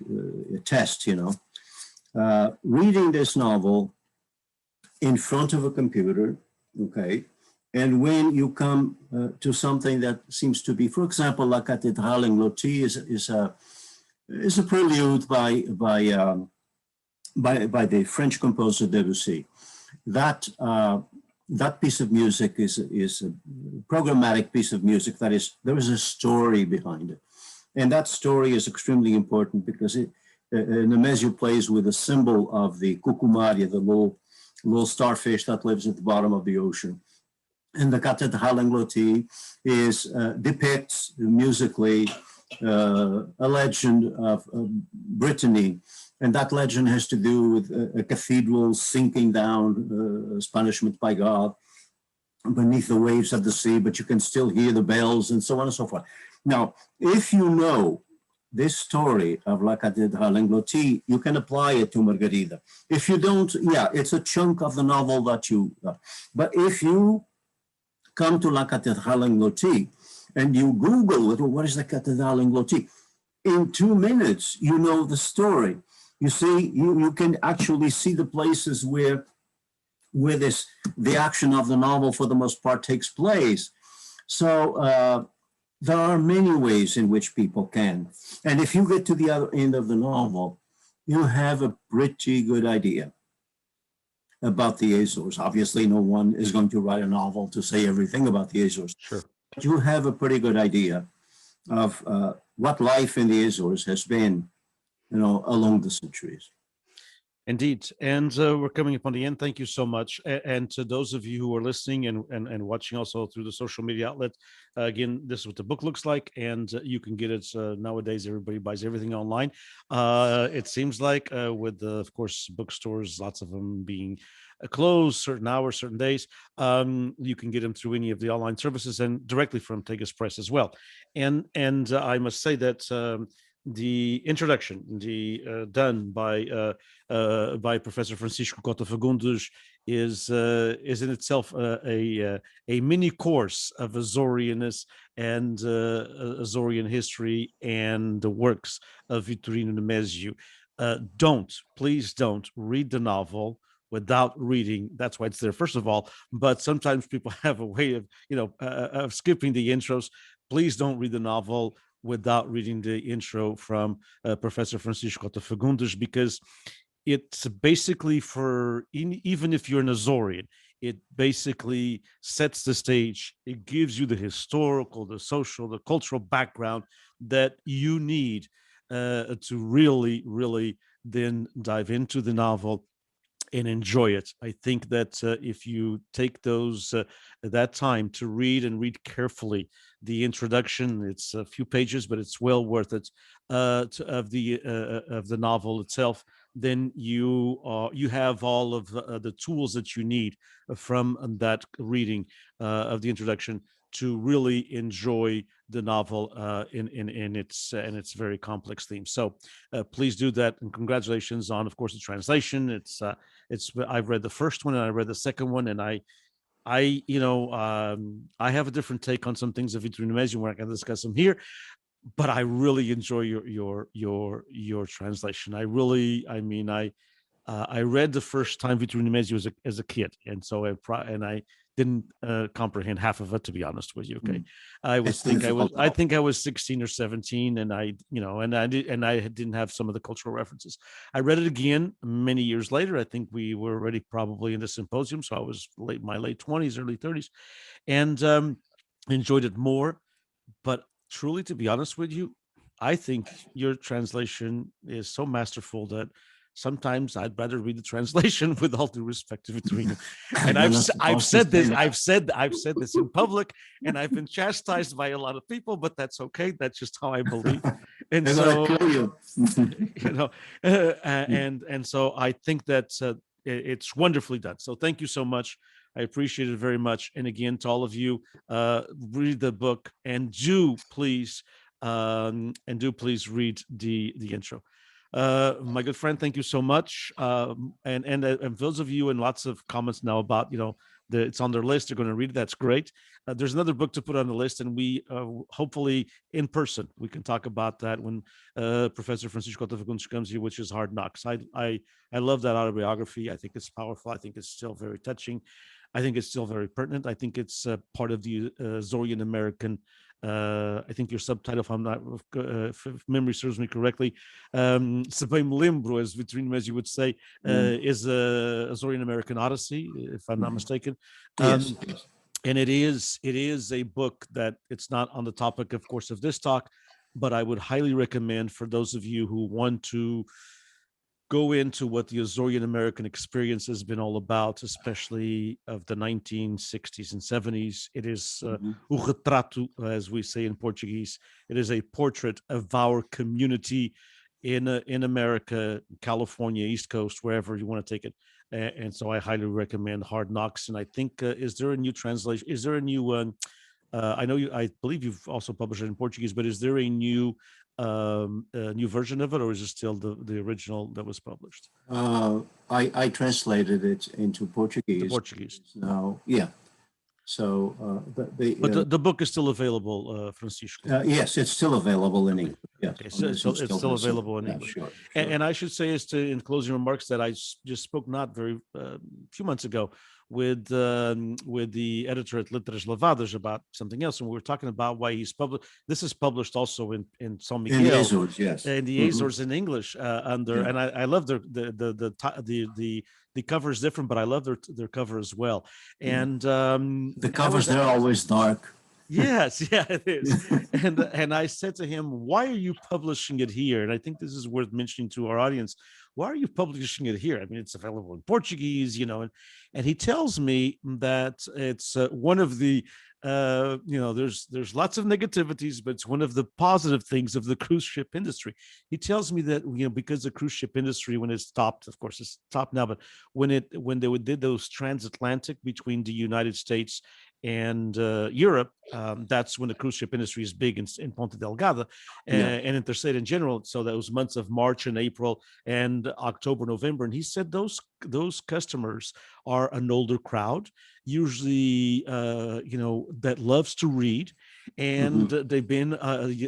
test, reading this novel in front of a computer, okay, and when you come to something that seems to be, for example, La Cathédrale en Loti is a prelude by the French composer Debussy. That piece of music is a programmatic piece of music. There is a story behind it. And that story is extremely important because Nemesio plays with the symbol of the cucumaria, the little starfish that lives at the bottom of the ocean. And the Cathedralengloti is depicts musically a legend of Brittany, and that legend has to do with a cathedral sinking down, as punishment by God, beneath the waves of the sea, but you can still hear the bells and so on and so forth. Now, if you know this story of La Cathedralengloti, you can apply it to Margarida. If you don't, yeah, it's a chunk of the novel that you, but if you come to La Cathedralengloti and you Google it, what is the Cathedralengloti? In 2 minutes, you know the story. You see, you can actually see the places where the action of the novel for the most part takes place. So there are many ways in which people can. And if you get to the other end of the novel, you have a pretty good idea about the Azores. Obviously, no one is going to write a novel to say everything about the Azores. Sure. But you have a pretty good idea of what life in the Azores has been, along the centuries. Indeed. And we're coming upon the end. Thank you so much. And to those of you who are listening and watching also through the social media outlet, again, this is what the book looks like. And you can get it nowadays. Everybody buys everything online. It seems like with, of course, bookstores, lots of them being closed certain hours, certain days, you can get them through any of the online services and directly from Tegas Press as well. And I must say that the introduction, done by Professor Francisco Cota Fagundes, is in itself a mini course of Azoreanness and Azorean history and the works of Vitorino Nemésio. Please don't read the novel without reading. That's why it's there, first of all. But sometimes people have a way of skipping the intros. Please don't read the novel without reading the intro from Professor Francisco de Fagundes, because it's basically even if you're an Azorean, it basically sets the stage. It gives you the historical, the social, the cultural background that you need to really, really then dive into the novel and enjoy it. I think that if you take that time to read carefully the introduction, it's a few pages, but it's well worth it, of the novel itself, then you have all of the tools that you need from that reading of the introduction to really enjoy the novel in its very complex theme. So please do that, and congratulations on, of course, the translation. I've read the first one and I read the second one, and I have a different take on some things of Vitorino Nemésio. We're not going to discuss them here, but I really enjoy your translation. I read the first time Vitorino Nemésio as a kid, and so I didn't comprehend half of it, to be honest with you. Okay, I think I was 16 or 17, and I didn't have some of the cultural references. I read it again many years later. I think we were already probably in the symposium, so I was my late 20s, early 30s, and enjoyed it more. But truly, to be honest with you, I think your translation is so masterful that sometimes I'd rather read the translation, with all due respect to Vitorino. And I've said this in public, and I've been chastised by a lot of people, but that's okay. That's just how I believe. And so, and so I think that it's wonderfully done. So thank you so much. I appreciate it very much. And again, to all of you, read the book, and do please read the intro. My good friend, thank you so much. And those of you, and lots of comments now about, it's on their list, they're going to read it. That's great. There's another book to put on the list, and we hopefully in person we can talk about that when Professor Francisco de Fagundes comes here, which is Hard Knocks. I love that autobiography. I think it's powerful. I think it's still very touching. I think it's still very pertinent. I think it's part of the Azorean American. I think your subtitle, if I'm not, if memory serves me correctly, Se bem me lembro, as Vitorino Nemésio would say, is a Azorean American Odyssey, if I'm not mistaken. Yes. And it is a book that, it's not on the topic, of course, of this talk, but I would highly recommend for those of you who want to go into what the Azorean American experience has been all about, especially of the 1960s and 70s. It is o retrato, as we say in Portuguese. It is a portrait of our community in America, California, East Coast, wherever you want to take it. And so I highly recommend Hard Knocks. And I think, is there a new translation? Is there a new one? I believe you've also published it in Portuguese, but is there a new version of it, or is it still the original that was published? I translated it into Portuguese. The Portuguese. Now, yeah. So, but the book is still available, Francisco. Yes, it's still available in English. Yes, okay, so it's still available in English. Sure. And I should say, in closing remarks, that I just spoke not very few months ago with the editor at Letras Lavadas about something else, and we were talking about why he's published. This is published also in São Miguel, in the Azores, yes, in the Azores in English under. Yeah. And I love the cover is different, but I love their cover as well. And the covers, they're always dark. Yes, yeah, it is. and I said to him, why are you publishing it here? And I think this is worth mentioning to our audience. Why are you publishing it here? I mean, it's available in Portuguese, and he tells me that it's one of the, there's lots of negativities, but it's one of the positive things of the cruise ship industry. He tells me that, because the cruise ship industry, when it stopped, of course it's stopped now, but when they did those transatlantic between the United States and Europe, that's when the cruise ship industry is big in Ponta Delgada and interstate in general. So those months of March and April and October, November. And he said those customers are an older crowd, usually, that loves to read. And they've been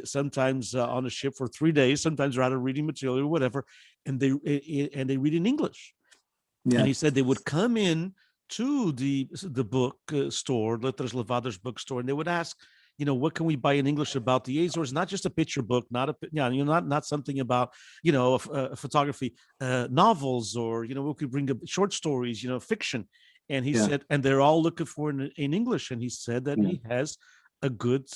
sometimes on a ship for 3 days, sometimes they're out of reading material or whatever. And they read in English. Yeah. And he said they would come in to the book store, Letras Lavadas bookstore, and they would ask, what can we buy in English about the Azores? Not just a picture book, not something about, photography, novels, or, we could bring up short stories, fiction. And he said, and they're all looking for in English. And he said that he has a good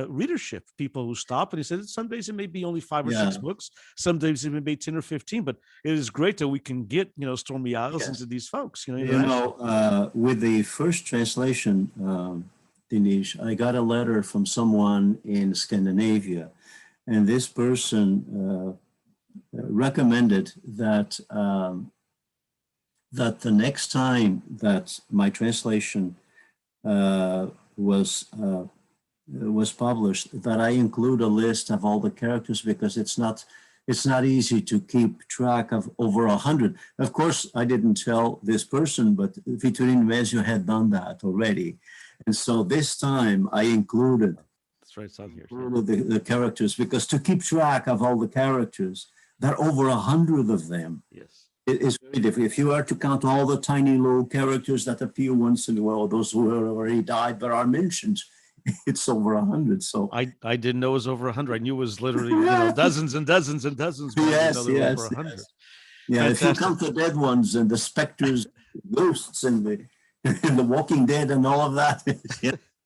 readership, people who stop. And he said, some days it may be only 5 or 6 books. Some days it may be 10 or 15, but it is great that we can get, Stormy into these folks. With the first translation, Dinesh, I got a letter from someone in Scandinavia, and this person recommended that that the next time that my translation was published, that I include a list of all the characters, because it's not easy to keep track of over 100. Of course, I didn't tell this person, but Vitorino Mezio had done that already. And so this time I included the characters, because to keep track of all the characters, there are over 100 of them. Yes. It is very difficult. If you are to count all the tiny little characters that appear once in a while, those who have already died but are mentioned, it's over 100. So I didn't know it was over 100. I knew it was literally dozens and dozens and dozens. Yes. Over 100. Yeah, fantastic. If you count the dead ones and the specters, ghosts, and the Walking Dead and all of that,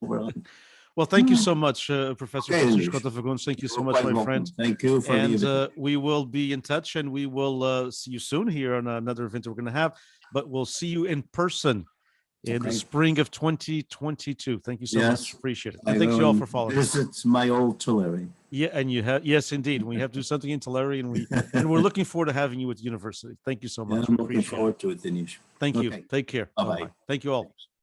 over 100. Well, thank you so much, Professor Cota Fagundes. Thank you so much, my friend. Thank you for and we will be in touch, and we will see you soon here on another event we're going to have. But we'll see you in person in the spring of 2022. Thank you so much. Appreciate it. And thanks you all for following. Visit my old Tulare. Yeah, and you have, yes, indeed. We have to do something in Tulare, and we're looking forward to having you at the university. Thank you so much. I'm looking forward to it, Dinesh. Thank you. Take care. Bye-bye. Thank you all.